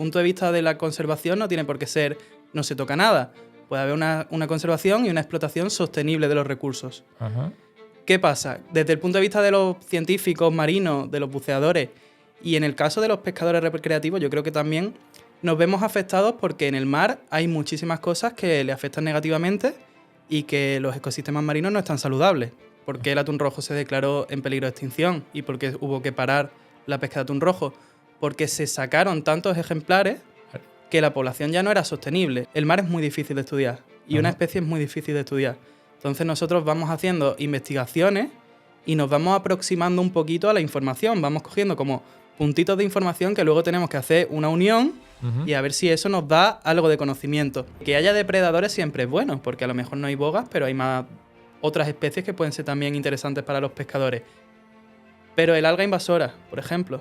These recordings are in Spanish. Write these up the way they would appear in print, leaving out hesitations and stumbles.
punto de vista de la conservación no tiene por qué ser no se toca nada. Puede haber una conservación y una explotación sostenible de los recursos. Ajá. ¿Qué pasa? Desde el punto de vista de los científicos marinos, de los buceadores y en el caso de los pescadores recreativos, yo creo que también nos vemos afectados porque en el mar hay muchísimas cosas que le afectan negativamente y que los ecosistemas marinos no están saludables. ¿Por qué el atún rojo se declaró en peligro de extinción y por qué hubo que parar la pesca de atún rojo? Porque se sacaron tantos ejemplares que la población ya no era sostenible. El mar es muy difícil de estudiar y una especie es muy difícil de estudiar. Entonces nosotros vamos haciendo investigaciones y nos vamos aproximando un poquito a la información. Vamos cogiendo como puntitos de información que luego tenemos que hacer una unión y a ver si eso nos da algo de conocimiento. Que haya depredadores siempre es bueno, porque a lo mejor no hay bogas, pero hay más otras especies que pueden ser también interesantes para los pescadores. Pero el alga invasora, por ejemplo.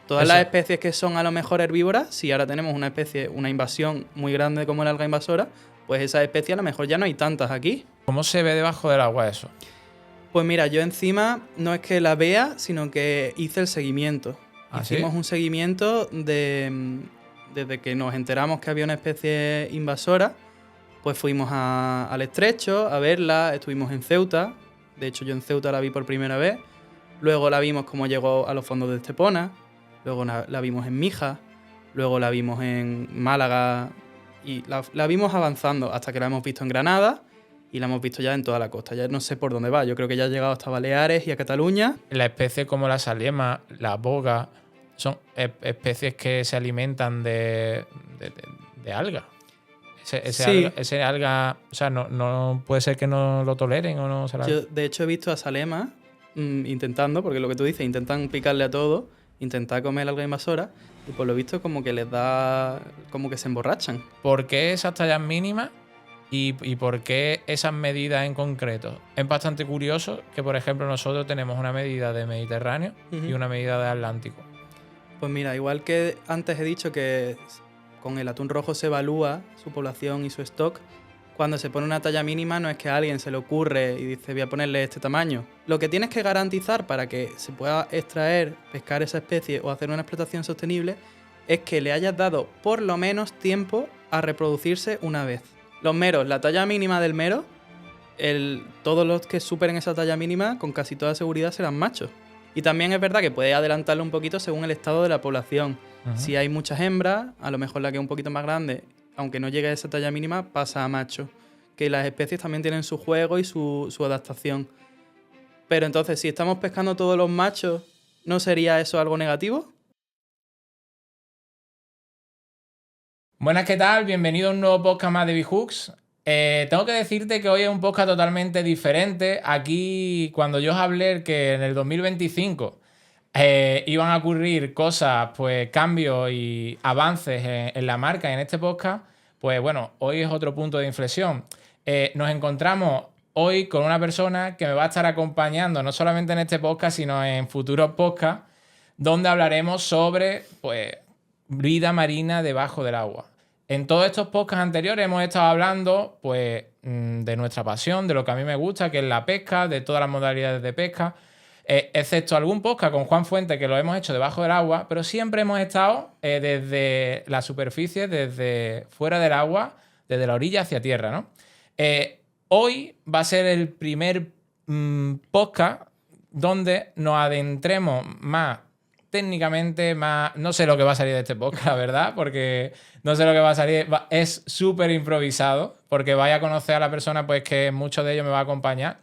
Todas las especies que son a lo mejor herbívoras, si ahora tenemos una invasión muy grande como el alga invasora, pues esas especies a lo mejor ya no hay tantas aquí. ¿Cómo se ve debajo del agua eso? Pues mira, yo encima no es que la vea, sino que hice el seguimiento. Hicimos un seguimiento desde que nos enteramos que había una especie invasora, pues fuimos al estrecho a verla, estuvimos en Ceuta. De hecho, yo en Ceuta la vi por primera vez. Luego la vimos como llegó a los fondos de Estepona. Luego la vimos en Mija, luego la vimos en Málaga y la vimos avanzando hasta que la hemos visto en Granada y la hemos visto ya en toda la costa. Ya no sé por dónde va, yo creo que ya ha llegado hasta Baleares y a Cataluña. La especie como la saliema, la boga, son especies que se alimentan de algas. Ese alga, o sea, no puede ser que no lo toleren o no se la... Yo, de hecho, he visto a salemas intentando, porque lo que tú dices, intentan picarle a todo, intentar comer alga invasora y por lo visto como que les da, como que se emborrachan. ¿Por qué esas tallas mínimas y por qué esas medidas en concreto? Es bastante curioso que, por ejemplo, nosotros tenemos una medida de Mediterráneo y una medida de Atlántico. Pues mira, igual que antes he dicho que con el atún rojo se evalúa su población y su stock, cuando se pone una talla mínima no es que a alguien se le ocurre y dice voy a ponerle este tamaño. Lo que tienes que garantizar para que se pueda extraer, pescar esa especie o hacer una explotación sostenible es que le hayas dado por lo menos tiempo a reproducirse una vez. Los meros, la talla mínima del mero, todos los que superen esa talla mínima con casi toda seguridad serán machos. Y también es verdad que puedes adelantarlo un poquito según el estado de la población. Si hay muchas hembras, a lo mejor la que es un poquito más grande, aunque no llegue a esa talla mínima, pasa a macho. Que las especies también tienen su juego y su adaptación. Pero entonces, si estamos pescando todos los machos, ¿no sería eso algo negativo? Buenas, ¿qué tal? Bienvenido a un nuevo podcast más de B-Hooks. Tengo que decirte que hoy es un podcast totalmente diferente. Aquí, cuando yo os hablé que en el 2025 iban a ocurrir cosas, pues cambios y avances en la marca y en este podcast, pues bueno, hoy es otro punto de inflexión. Nos encontramos hoy con una persona que me va a estar acompañando no solamente en este podcast, sino en futuros podcasts, donde hablaremos sobre pues, vida marina debajo del agua. En todos estos podcasts anteriores hemos estado hablando pues, de nuestra pasión, de lo que a mí me gusta, que es la pesca, de todas las modalidades de pesca, excepto algún podcast con Juan Fuente que lo hemos hecho debajo del agua, pero siempre hemos estado desde la superficie, desde fuera del agua, desde la orilla hacia tierra, ¿no? Hoy va a ser el primer podcast donde nos adentremos más técnicamente, más... No sé lo que va a salir de este podcast, la verdad, porque no sé lo que va a salir. Es súper improvisado, porque vaya a conocer a la persona pues que muchos de ellos me va a acompañar,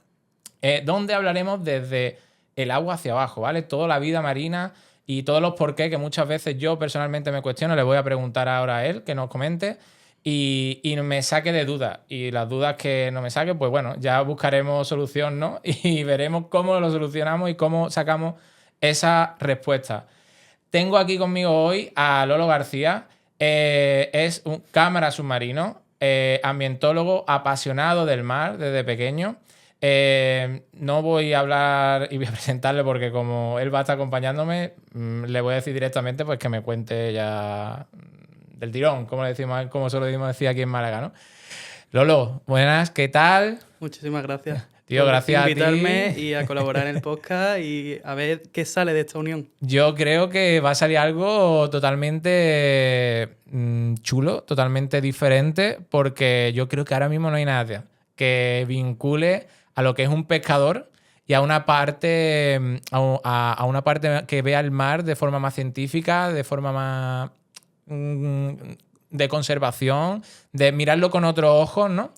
donde hablaremos desde el agua hacia abajo, ¿vale? Toda la vida marina y todos los porqués que muchas veces yo personalmente me cuestiono. Le voy a preguntar ahora a él que nos comente y me saque de dudas. Y las dudas que no me saque, pues bueno, ya buscaremos solución, ¿no? Y veremos cómo lo solucionamos y cómo sacamos esa respuesta. Tengo aquí conmigo hoy a Lolo García. Es un cámara submarino, ambientólogo apasionado del mar desde pequeño. No voy a hablar y voy a presentarle porque como él va a estar acompañándome, le voy a decir directamente pues que me cuente ya del tirón, como se lo decimos decir aquí en Málaga, ¿no? Lolo, buenas, ¿qué tal? Muchísimas gracias. Tío, por gracias a invitarme ti. y a colaborar en el podcast y a ver qué sale de esta unión. Yo creo que va a salir algo totalmente chulo, totalmente diferente, porque yo creo que ahora mismo no hay nada que vincule a lo que es un pescador y a una parte, a una parte que vea el mar de forma más científica, de forma más de conservación, de mirarlo con otros ojos, ¿no?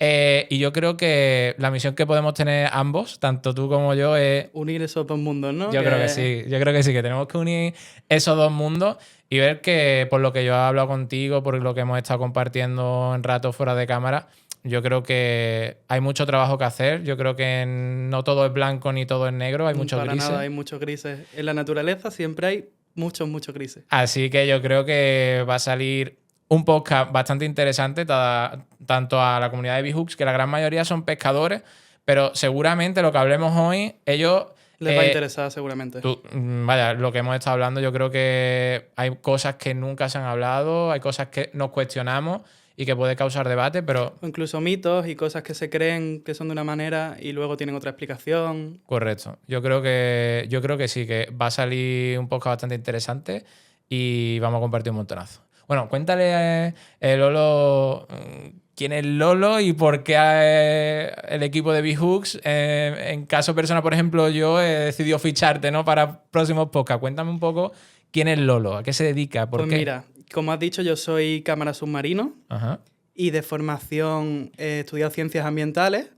Y yo creo que la misión que podemos tener ambos, tanto tú como yo, es Unir esos dos mundos, ¿no? yo creo que sí, yo creo que sí, que tenemos que unir esos dos mundos y ver que por lo que yo he hablado contigo, por lo que hemos estado compartiendo en ratos fuera de cámara, yo creo que hay mucho trabajo que hacer. Yo creo que no todo es blanco ni todo es negro, hay muchos Para grises. nada, hay muchos grises. En la naturaleza siempre hay muchos grises. Así que yo creo que va a salir un podcast bastante interesante tanto a la comunidad de B-Hooks, que la gran mayoría son pescadores, pero seguramente lo que hablemos hoy, ellos... Les va a interesar seguramente. Vaya, lo que hemos estado hablando, yo creo que hay cosas que nunca se han hablado, hay cosas que nos cuestionamos y que puede causar debate, pero... O incluso mitos y cosas que se creen que son de una manera y luego tienen otra explicación. Correcto. Yo creo que sí, que va a salir un podcast bastante interesante y vamos a compartir un montonazo. Bueno, cuéntale, Lolo, quién es Lolo y por qué el equipo de B-Hooks, en caso persona, por ejemplo, yo he decidido ficharte, ¿no? Para próximos podcasts. Cuéntame un poco quién es Lolo, a qué se dedica, por Pues qué. mira, como has dicho, yo soy cámara submarino Ajá. y de formación he estudiado ciencias ambientales,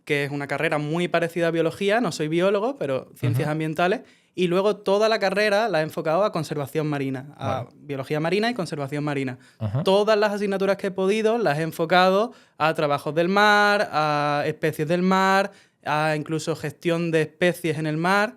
que es una carrera muy parecida a biología. No soy biólogo, pero ciencias ambientales. Y luego toda la carrera la he enfocado a conservación marina, a biología marina y conservación marina. Ajá. Todas las asignaturas que he podido las he enfocado a trabajos del mar, a especies del mar, a incluso gestión de especies en el mar.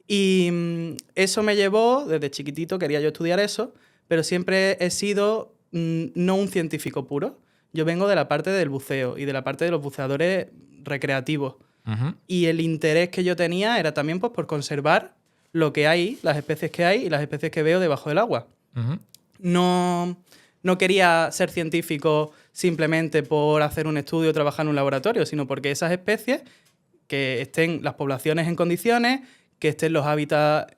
Y eso me llevó, desde chiquitito quería yo estudiar eso, pero siempre he sido no un científico puro. Yo vengo de la parte del buceo y de la parte de los buceadores recreativos. Ujú. Y el interés que yo tenía era también pues, por conservar lo que hay, las especies que hay y las especies que veo debajo del agua. Ujú. No quería ser científico simplemente por hacer un estudio o trabajar en un laboratorio, sino porque esas especies, que estén las poblaciones en condiciones, que estén los hábitats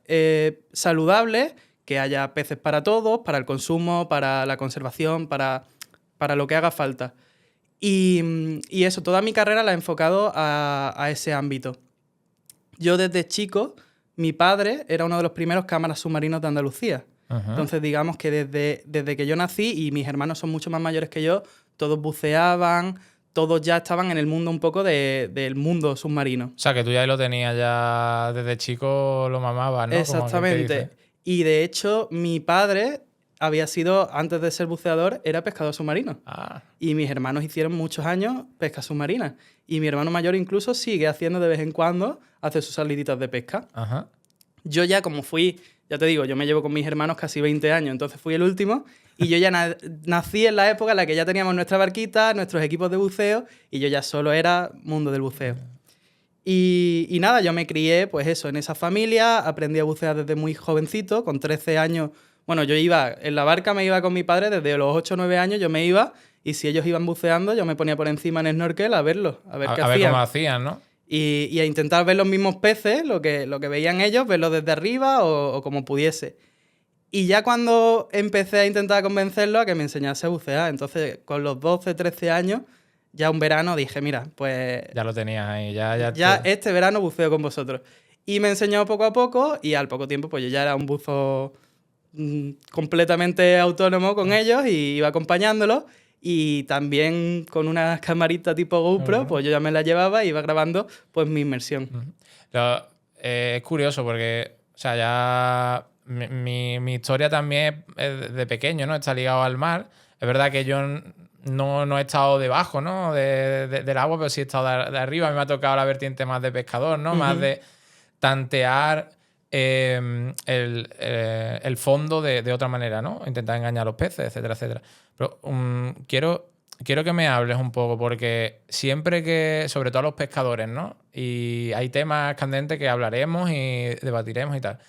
saludables, que haya peces para todos, para el consumo, para la conservación, para lo que haga falta. Y eso, toda mi carrera la he enfocado a ese ámbito. Yo desde chico, mi padre era uno de los primeros cámaras submarinos de Andalucía. Ajá. Entonces, digamos que desde que yo nací, y mis hermanos son mucho más mayores que yo, todos buceaban, todos ya estaban en el mundo un poco del mundo submarino. O sea, que tú ya lo tenías ya desde chico, lo mamabas, ¿no? Como aquel que Exactamente. dice. Y de hecho, mi padre había sido, antes de ser buceador, era pescador submarino. Ah. Y mis hermanos hicieron muchos años pesca submarina. Y mi hermano mayor incluso sigue haciendo de vez en cuando, hace sus saliditas de pesca. Ajá. Yo ya como fui, ya te digo, yo me llevo con mis hermanos casi 20 años, entonces fui el último. Y yo ya nací en la época en la que ya teníamos nuestra barquita, nuestros equipos de buceo, y yo ya solo era mundo del buceo. Y nada, yo me crié, pues eso, en esa familia, aprendí a bucear desde muy jovencito, con 13 años. Bueno, yo iba, en la barca me iba con mi padre desde los 8 o 9 años, yo me iba, y si ellos iban buceando, yo me ponía por encima en snorkel a verlos, a ver qué A ver hacían. cómo hacían, ¿no? Y a intentar ver los mismos peces, lo que veían ellos, verlos desde arriba o como pudiese. Y ya cuando empecé a intentar convencerlo a que me enseñase a bucear, entonces con los 12, 13 años, ya un verano dije, mira, pues Ya lo tenías ahí, ya este verano buceo con vosotros. Y me enseñó poco a poco y al poco tiempo pues yo ya era un buzo completamente autónomo con ellos y iba acompañándolos. Y también con una camarita tipo GoPro, pues yo ya me la llevaba y iba grabando pues mi inmersión. Es curioso porque, o sea, ya mi historia también es de pequeño, ¿no? Está ligado al mar. Es verdad que yo no he estado debajo, ¿no? Del agua, pero sí he estado de arriba. A mí me ha tocado la vertiente más de pescador, ¿no? Más de tantear el fondo de otra manera, ¿no? Intentar engañar a los peces, etcétera, etcétera. Pero quiero que me hables un poco, porque siempre que, sobre todo a los pescadores, ¿no? Y hay temas candentes que hablaremos y debatiremos y tal.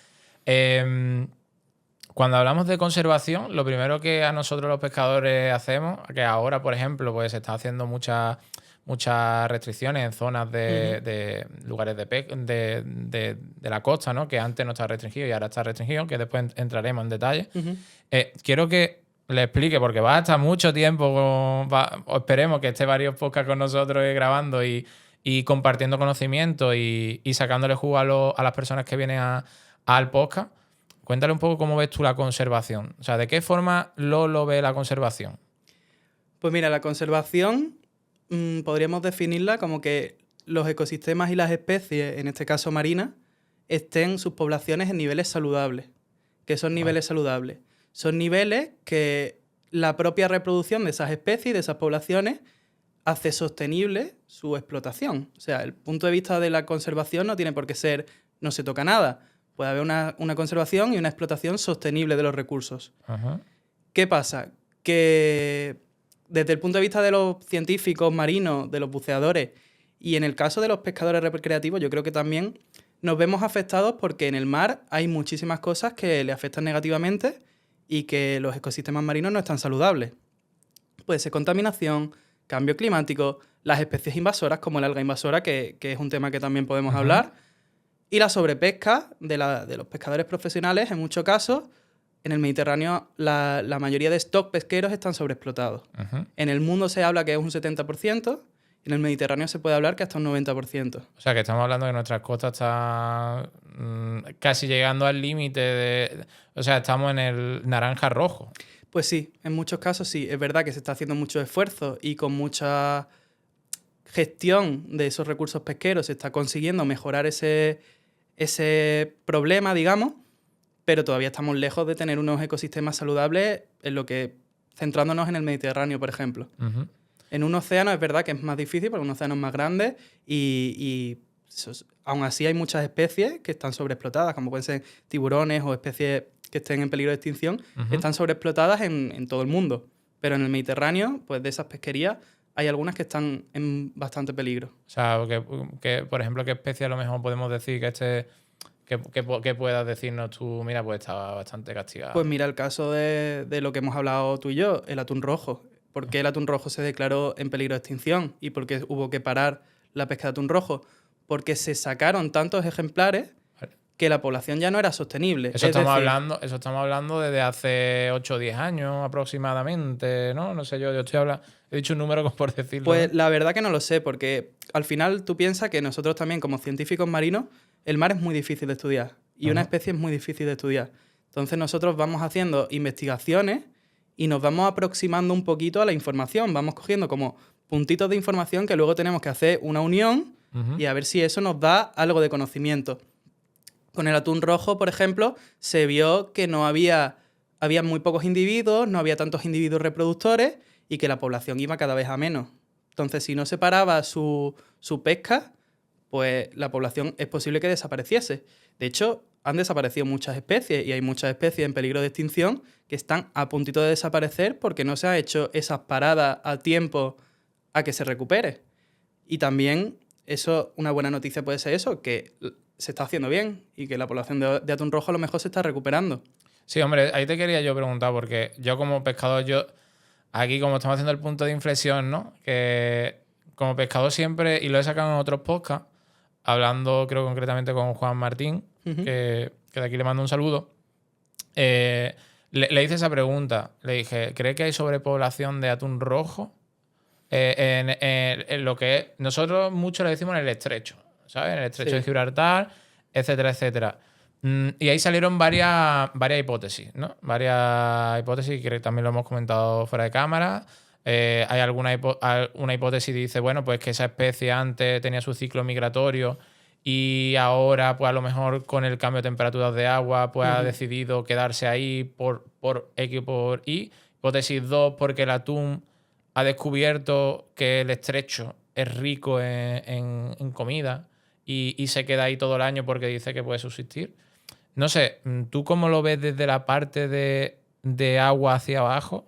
Cuando hablamos de conservación, lo primero que a nosotros los pescadores hacemos, que ahora, por ejemplo, pues se está haciendo mucha muchas restricciones en zonas de lugares de la costa, ¿no? Que antes no estaba restringido y ahora está restringido, que después entraremos en detalle. Quiero que le explique, porque va a estar mucho tiempo, o esperemos que esté varios podcasts con nosotros grabando y compartiendo conocimiento y sacándole jugo a las personas que vienen al podcast. Cuéntale un poco cómo ves tú la conservación. O sea, ¿de qué forma lo ve la conservación? Pues mira, la conservación podríamos definirla como que los ecosistemas y las especies, en este caso marinas, estén sus poblaciones en niveles saludables. ¿Qué son niveles saludables? Son niveles que la propia reproducción de esas especies y de esas poblaciones hace sostenible su explotación. O sea, el punto de vista de la conservación no tiene por qué ser no se toca nada. Puede haber una conservación y una explotación sostenible de los recursos. ¿Qué pasa? Que desde el punto de vista de los científicos marinos, de los buceadores y en el caso de los pescadores recreativos, yo creo que también nos vemos afectados porque en el mar hay muchísimas cosas que le afectan negativamente y que los ecosistemas marinos no están saludables. Puede ser contaminación, cambio climático, las especies invasoras como el alga invasora, que es un tema que también podemos hablar, y la sobrepesca de los pescadores profesionales. En muchos casos, en el Mediterráneo la mayoría de stocks pesqueros están sobreexplotados. En el mundo se habla que es un 70%, y en el Mediterráneo se puede hablar que hasta un 90%. O sea, que estamos hablando de que nuestras costas están casi llegando al límite o sea, estamos en el naranja rojo. Pues sí, en muchos casos sí. Es verdad que se está haciendo mucho esfuerzo y con mucha gestión de esos recursos pesqueros se está consiguiendo mejorar ese problema, digamos, pero todavía estamos lejos de tener unos ecosistemas saludables centrándonos en el Mediterráneo, por ejemplo. En un océano es verdad que es más difícil porque un océano es más grande y aún así hay muchas especies que están sobreexplotadas, como pueden ser tiburones o especies que estén en peligro de extinción, están sobreexplotadas en todo el mundo. Pero en el Mediterráneo, pues de esas pesquerías, hay algunas que están en bastante peligro. O sea, por ejemplo, ¿qué especie a lo mejor podemos decir que puedas decirnos tú, mira, pues estaba bastante castigada? Pues mira, el caso de lo que hemos hablado tú y yo, el atún rojo. ¿Por qué el atún rojo se declaró en peligro de extinción? ¿Y por qué hubo que parar la pesca de atún rojo? Porque se sacaron tantos ejemplares que la población ya no era sostenible. Eso estamos hablando desde hace 8 o 10 años aproximadamente, ¿no? No sé, yo estoy hablando... He dicho un número como por decirlo. Pues la verdad que no lo sé, porque al final tú piensas que nosotros también, como científicos marinos, el mar es muy difícil de estudiar y una especie es muy difícil de estudiar. Entonces nosotros vamos haciendo investigaciones y nos vamos aproximando un poquito a la información. Vamos cogiendo como puntitos de información que luego tenemos que hacer una unión y a ver si eso nos da algo de conocimiento. Con el atún rojo, por ejemplo, se vio que había muy pocos individuos, no había tantos individuos reproductores y que la población iba cada vez a menos. Entonces, si no se paraba su pesca, pues la población es posible que desapareciese. De hecho, han desaparecido muchas especies y hay muchas especies en peligro de extinción que están a puntito de desaparecer porque no se ha hecho esas paradas a tiempo a que se recupere. Y también una buena noticia puede ser eso, que se está haciendo bien y que la población de atún rojo a lo mejor se está recuperando. Sí, hombre, ahí te quería yo preguntar, porque yo como pescador, aquí como estamos haciendo el punto de inflexión, ¿no? Que como pescador siempre, y lo he sacado en otros podcasts, hablando creo concretamente con Juan Martín, que de aquí le mando un saludo, le hice esa pregunta. Le dije, ¿cree que hay sobrepoblación de atún rojo? En lo que nosotros mucho le decimos en el estrecho, ¿sabes? En el estrecho de Gibraltar, etcétera, etcétera. Y ahí salieron varias hipótesis, ¿no? Varias hipótesis que también lo hemos comentado fuera de cámara. Hay una hipótesis que dice, bueno, pues que esa especie antes tenía su ciclo migratorio y ahora, pues a lo mejor con el cambio de temperaturas de agua, pues ha decidido quedarse ahí por X o por Y. Hipótesis 2, porque el atún ha descubierto que el estrecho es rico en comida y se queda ahí todo el año porque dice que puede subsistir. No sé, ¿tú cómo lo ves desde la parte de agua hacia abajo?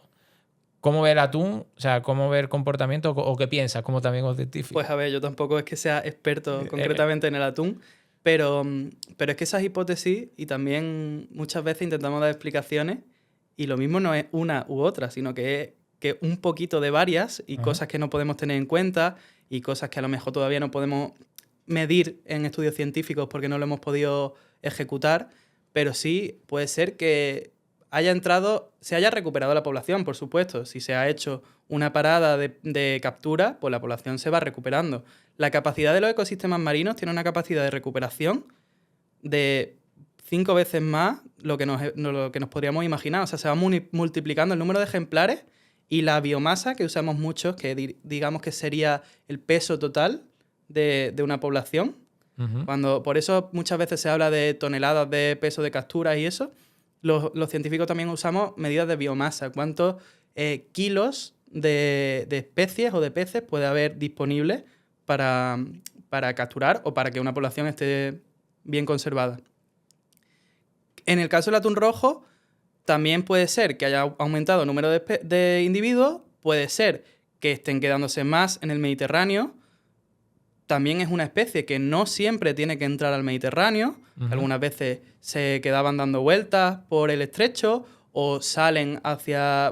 ¿Cómo ve el atún? O sea, ¿cómo ve el comportamiento? ¿O qué piensas como también científico? Pues a ver, yo tampoco es que sea experto concretamente en el atún, pero es que esas hipótesis, y también muchas veces intentamos dar explicaciones, y lo mismo no es una u otra, sino que es un poquito de varias y cosas que no podemos tener en cuenta, y cosas que a lo mejor todavía no podemos medir en estudios científicos porque no lo hemos podido ejecutar, pero sí puede ser que se haya recuperado la población, por supuesto. Si se ha hecho una parada de captura, pues la población se va recuperando. La capacidad de los ecosistemas marinos tiene una capacidad de recuperación de 5 veces más lo que nos podríamos imaginar. O sea, se va multiplicando el número de ejemplares y la biomasa que usamos muchos, que digamos que sería el peso total de una población. Por eso muchas veces se habla de toneladas de peso de capturas y eso. Los científicos también usamos medidas de biomasa. ¿Cuántos kilos de especies o de peces puede haber disponibles para capturar o para que una población esté bien conservada? En el caso del atún rojo, también puede ser que haya aumentado el número de individuos, puede ser que estén quedándose más en el Mediterráneo. También es una especie que no siempre tiene que entrar al Mediterráneo. Algunas veces se quedaban dando vueltas por el estrecho o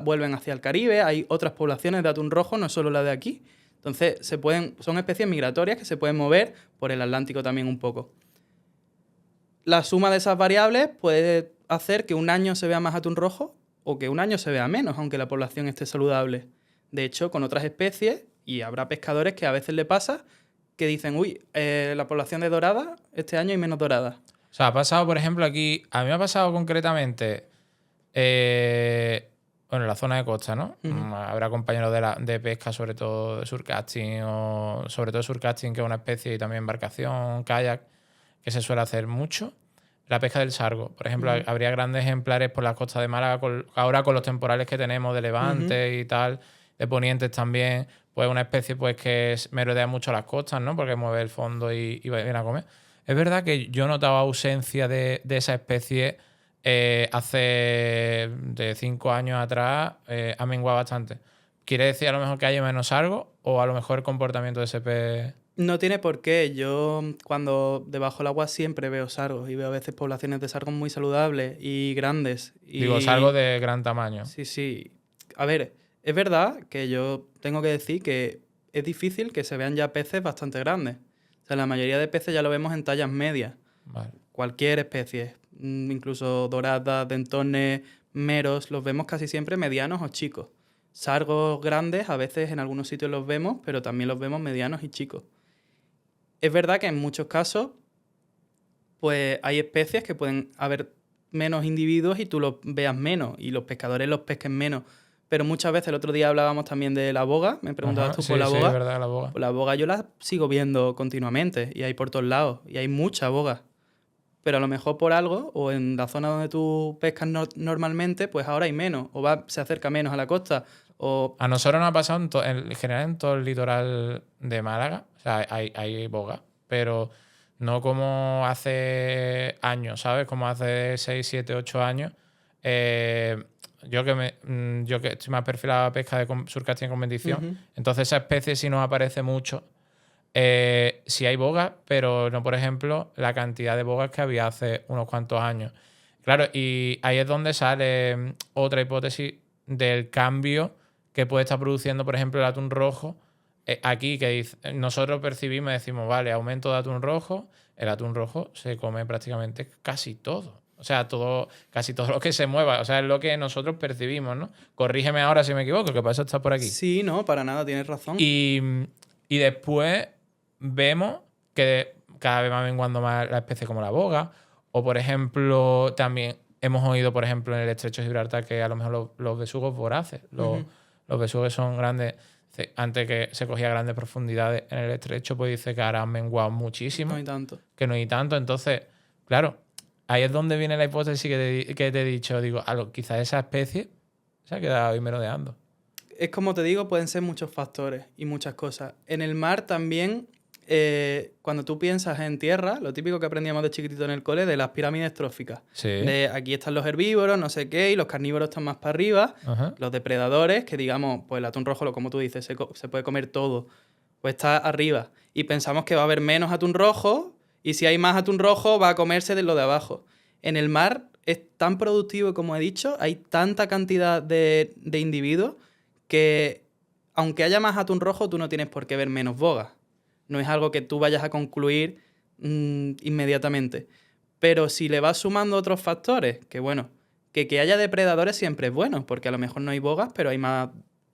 vuelven hacia el Caribe. Hay otras poblaciones de atún rojo, no solo la de aquí. Entonces son especies migratorias que se pueden mover por el Atlántico también un poco. La suma de esas variables puede hacer que un año se vea más atún rojo o que un año se vea menos, aunque la población esté saludable. De hecho, con otras especies, y habrá pescadores que a veces le pasa, que dicen, la población de dorada, este año hay menos dorada. O sea, ha pasado, por ejemplo, aquí, a mí me ha pasado concretamente, en la zona de costa, ¿no? Habrá compañeros de pesca, sobre todo de surcasting, que es una especie, y también embarcación, kayak, que se suele hacer mucho. La pesca del sargo. Por ejemplo, habría grandes ejemplares por las costas de Málaga, ahora con los temporales que tenemos de Levante y tal, de Ponientes también, pues una especie pues que merodea mucho las costas, ¿no? Porque mueve el fondo y viene a comer. Es verdad que yo notaba ausencia de esa especie hace de 5 años atrás, ha menguado bastante. ¿Quiere decir a lo mejor que haya menos sargo o a lo mejor el comportamiento de ese pez? No tiene por qué. Yo cuando debajo del agua siempre veo sargos y veo a veces poblaciones de sargos muy saludables y grandes. Digo, sargos de gran tamaño. Sí, sí. A ver, es verdad que yo tengo que decir que es difícil que se vean ya peces bastante grandes. O sea, la mayoría de peces ya lo vemos en tallas medias. Vale. Cualquier especie, incluso doradas, dentones, meros, los vemos casi siempre medianos o chicos. Sargos grandes a veces en algunos sitios los vemos, pero también los vemos medianos y chicos. Es verdad que en muchos casos pues hay especies que pueden haber menos individuos y tú los veas menos y los pescadores los pesquen menos. Pero muchas veces, el otro día hablábamos también de la boga, me preguntabas tú por la boga. Sí, es verdad, la boga. Pues la boga yo la sigo viendo continuamente y hay por todos lados y hay mucha boga. Pero a lo mejor por algo, o en la zona donde tú pescas normalmente, pues ahora hay menos, o se acerca menos a la costa. A nosotros nos ha pasado en general en todo el litoral de Málaga, o sea, hay boga, pero no como hace años, ¿sabes? Como hace 6, 7, 8 años. Yo que estoy más perfilado a pesca de surcasting en competición, entonces esa especie sí nos aparece mucho. Sí hay bogas, pero no, por ejemplo, la cantidad de bogas que había hace unos cuantos años. Claro, y ahí es donde sale otra hipótesis del cambio que puede estar produciendo, por ejemplo, el atún rojo. Aquí que nosotros percibimos y decimos, vale, aumento de atún rojo, el atún rojo se come prácticamente casi todo. O sea, casi todo lo que se mueva. O sea, es lo que nosotros percibimos, ¿no? Corrígeme ahora si me equivoco, que para eso estás por aquí. Sí, no, para nada, tienes razón. Y después vemos que cada vez va menguando más la especie como la boga. O, por ejemplo, también hemos oído, por ejemplo, en el estrecho de Gibraltar que a lo mejor los besugos voraces, los besugos son grandes. Antes que se cogía grandes profundidades en el estrecho, pues dice que ahora han menguado muchísimo. No hay tanto. Que no hay tanto. Entonces, claro, ahí es donde viene la hipótesis que te he dicho. Digo, quizás esa especie se ha quedado ahí merodeando. Es como te digo, pueden ser muchos factores y muchas cosas. En el mar también, cuando tú piensas en tierra, lo típico que aprendíamos de chiquitito en el cole, de las pirámides tróficas. Sí. De aquí están los herbívoros, no sé qué, y los carnívoros están más para arriba. Los depredadores, que digamos, pues el atún rojo, como tú dices, se puede comer todo, pues está arriba. Y pensamos que va a haber menos atún rojo, y si hay más atún rojo, va a comerse de lo de abajo. En el mar es tan productivo, como he dicho, hay tanta cantidad de individuos que aunque haya más atún rojo, tú no tienes por qué ver menos bogas. No es algo que tú vayas a concluir inmediatamente. Pero si le vas sumando otros factores, que bueno, que haya depredadores siempre es bueno, porque a lo mejor no hay bogas, pero hay más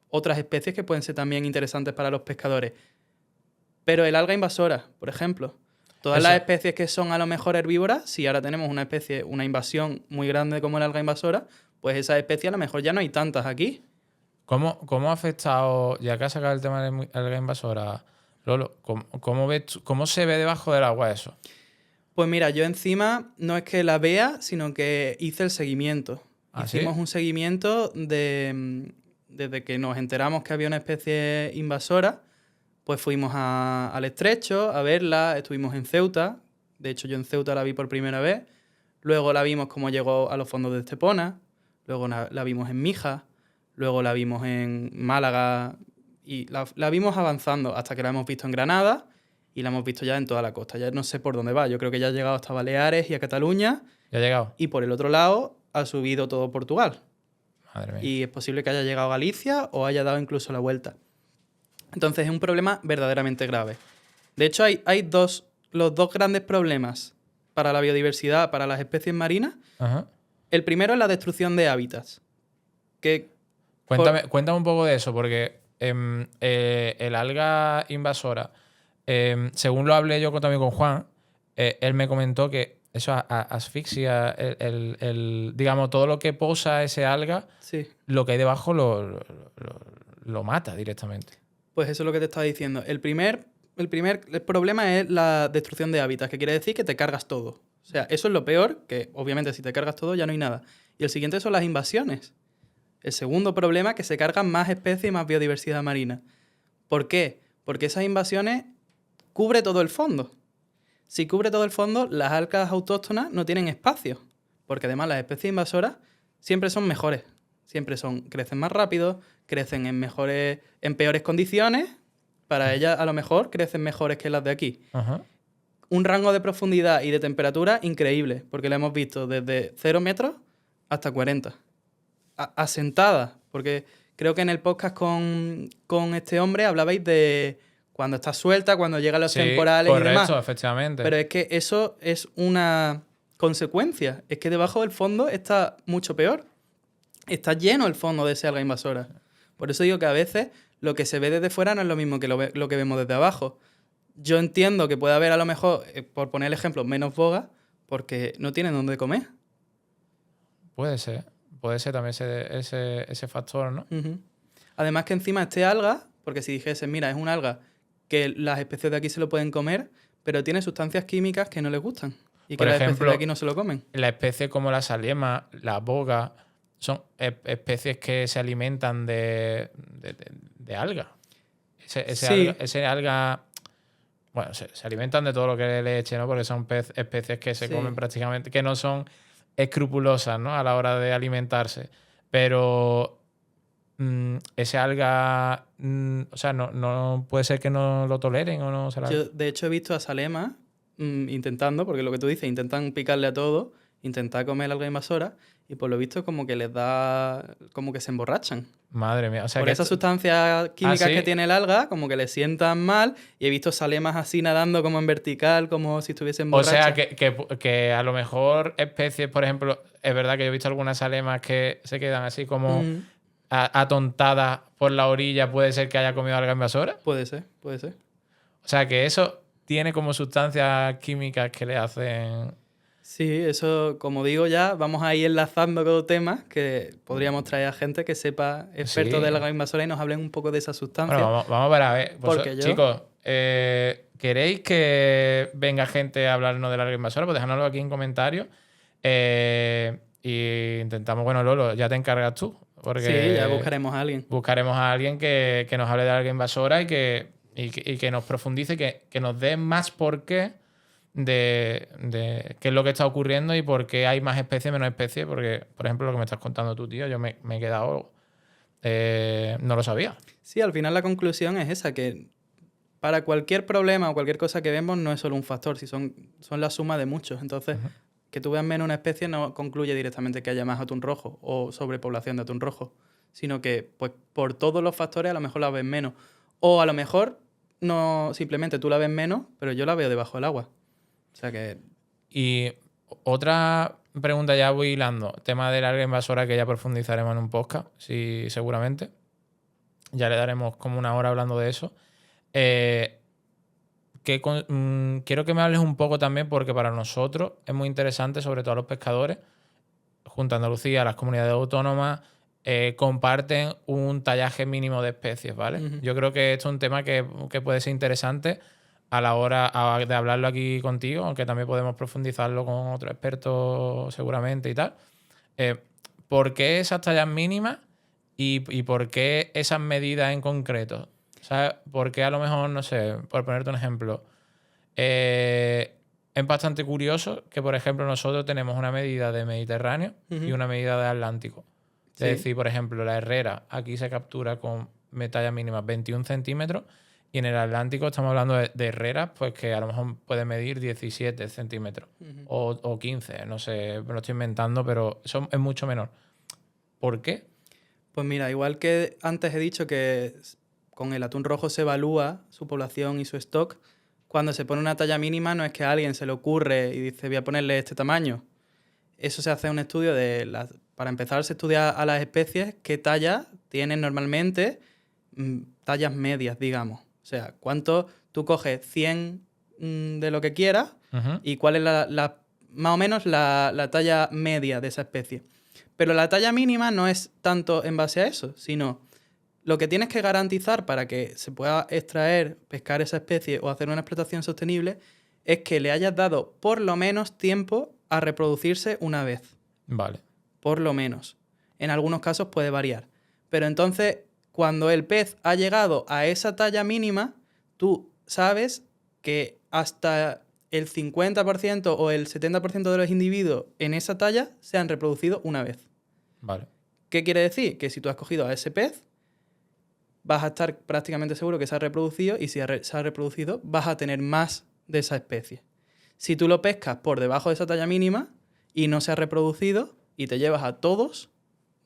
otras especies que pueden ser también interesantes para los pescadores. Pero el alga invasora, por ejemplo, todas Eso. las especies que son a lo mejor herbívoras, si ahora tenemos una especie, una invasión muy grande como el alga invasora, pues esas especies a lo mejor ya no hay tantas aquí. ¿Cómo ha afectado, ya que has sacado el tema de la alga invasora, Lolo, cómo se ve debajo del agua eso? Pues mira, yo encima no es que la vea, sino que hice el seguimiento. ¿Ah, Hicimos sí? un seguimiento desde que nos enteramos que había una especie invasora, pues fuimos al estrecho a verla, estuvimos en Ceuta, de hecho yo en Ceuta la vi por primera vez, luego la vimos como llegó a los fondos de Estepona, luego la vimos en Mijas, luego la vimos en Málaga y la vimos avanzando hasta que la hemos visto en Granada y la hemos visto ya en toda la costa. Ya no sé por dónde va, yo creo que ya ha llegado hasta Baleares y a Cataluña ¿Ya ha llegado? y por el otro lado ha subido todo Portugal. Madre mía. Y es posible que haya llegado a Galicia o haya dado incluso la vuelta. Entonces es un problema verdaderamente grave. De hecho, los dos grandes problemas para la biodiversidad, para las especies marinas. Ajá. El primero es la destrucción de hábitats. Que Cuéntame un poco de eso, porque el alga invasora, según lo hablé yo también con Juan, él me comentó que eso asfixia digamos, todo lo que posa ese alga, sí, lo que hay debajo lo mata directamente. pues eso es lo que te estaba diciendo. El primer problema es la destrucción de hábitats, que quiere decir que te cargas todo. O sea, eso es lo peor, que obviamente si te cargas todo ya no hay nada. Y el siguiente son las invasiones. El segundo problema es que se cargan más especies y más biodiversidad marina. ¿Por qué? Porque esas invasiones cubre todo el fondo. Si cubre todo el fondo, las algas autóctonas no tienen espacio. Porque además las especies invasoras siempre son mejores. Crecen más rápido, crecen en peores condiciones. Para ellas a lo mejor crecen mejores que las de aquí. Ajá. Un rango de profundidad y de temperatura increíble, porque la hemos visto desde 0 metros hasta 40. Asentada, porque creo que en el podcast con este hombre hablabais de cuando está suelta, cuando llegan los Sí, temporales y demás. correcto, efectivamente. Pero es que eso es una consecuencia. Es que debajo del fondo está mucho peor. Está lleno el fondo de ese alga invasora. Por eso digo que a veces lo que se ve desde fuera no es lo mismo que lo que vemos desde abajo. Yo entiendo que puede haber a lo mejor, por poner el ejemplo, menos bogas porque no tienen dónde comer. Puede ser también ese factor, ¿no? Ujú. Además que encima este alga, porque si dijese, mira, es un alga que las especies de aquí se lo pueden comer, pero tiene sustancias químicas que no les gustan y que Por las especies ejemplo, de aquí no se lo comen. La especie como la saliema, la boga, son especies que se alimentan de alga. Sí. Ese alga, bueno, se alimentan de todo lo que le eche, ¿no? Porque son especies que se Sí. comen prácticamente, que no son escrupulosas, ¿no? A la hora de alimentarse. Pero ese alga, o sea, no puede ser que no lo toleren o no se la... Yo, de hecho, he visto a Salema intentando, porque lo que tú dices, intentan picarle a todo, intentar comer alga invasora, y por lo visto como que les da, como que se emborrachan. Madre mía, o sea Por que esas sustancias químicas ¿sí? que tiene el alga, como que le sientan mal, y he visto salemas así nadando como en vertical, como si estuviesen O borrachas. sea, que a lo mejor especies, por ejemplo, es verdad que yo he visto algunas salemas que se quedan así como atontadas por la orilla, puede ser que haya comido alga invasora. Puede ser, puede ser. O sea, que eso tiene como sustancias químicas que le hacen... Sí, eso, como digo ya, vamos a ir enlazando con temas que podríamos traer a gente que sepa, expertos Sí. de la invasora, y nos hablen un poco de esa sustancia. Bueno, vamos para ver. Porque yo- Chicos, ¿queréis que venga gente a hablarnos de la alga invasora? Pues dejadnoslo aquí en comentarios. Y intentamos, bueno, Lolo, ya te encargas tú. Porque Sí, ya buscaremos a alguien. buscaremos a alguien que nos hable de la alga invasora y que nos profundice, que nos dé más por qué de qué es lo que está ocurriendo y por qué hay más especies, menos especies. Porque, por ejemplo, lo que me estás contando tú, tío, yo me he quedado... no lo sabía. Sí, al final la conclusión es esa, que para cualquier problema o cualquier cosa que vemos no es solo un factor, si son la suma de muchos. Entonces, que tú veas menos una especie no concluye directamente que haya más atún rojo o sobrepoblación de atún rojo, sino que pues por todos los factores a lo mejor la ves menos. O a lo mejor no simplemente tú la ves menos, pero yo la veo debajo del agua. O sea que... Y otra pregunta, ya voy hilando, tema de la alga invasora, que ya profundizaremos en un podcast, sí, seguramente. Ya le daremos como una hora hablando de eso. Quiero que me hables un poco también, porque para nosotros es muy interesante, sobre todo a los pescadores, junto a Andalucía, las comunidades autónomas, comparten un tallaje mínimo de especies, ¿vale? Ujú. Yo creo que esto es un tema que puede ser interesante a la hora de hablarlo aquí contigo, aunque también podemos profundizarlo con otros expertos seguramente y tal. ¿Por qué esas tallas mínimas y por qué esas medidas en concreto? ¿Sabes? Porque a lo mejor, no sé, por ponerte un ejemplo, es bastante curioso que, por ejemplo, nosotros tenemos una medida de Mediterráneo y una medida de Atlántico. Sí. Es decir, por ejemplo, la Herrera aquí se captura con talla mínima 21 centímetros y en el Atlántico estamos hablando de Herreras, pues que a lo mejor puede medir 17 centímetros o 15, no sé, me lo estoy inventando, pero eso es mucho menor. ¿Por qué? Pues mira, igual que antes he dicho que con el atún rojo se evalúa su población y su stock, cuando se pone una talla mínima no es que a alguien se le ocurre y dice voy a ponerle este tamaño. Eso se hace un estudio para empezar se estudia a las especies qué tallas tienen normalmente, tallas medias, digamos. O sea, cuánto tú coges 100 de lo que quieras y cuál es más o menos la talla media de esa especie. Pero la talla mínima no es tanto en base a eso, sino lo que tienes que garantizar para que se pueda extraer, pescar esa especie o hacer una explotación sostenible es que le hayas dado por lo menos tiempo a reproducirse una vez. Vale. Por lo menos. En algunos casos puede variar. Pero entonces, cuando el pez ha llegado a esa talla mínima, tú sabes que hasta el 50% o el 70% de los individuos en esa talla se han reproducido una vez. Vale. ¿Qué quiere decir? Que si tú has cogido a ese pez, vas a estar prácticamente seguro que se ha reproducido y si se ha reproducido, vas a tener más de esa especie. Si tú lo pescas por debajo de esa talla mínima y no se ha reproducido y te llevas a todos,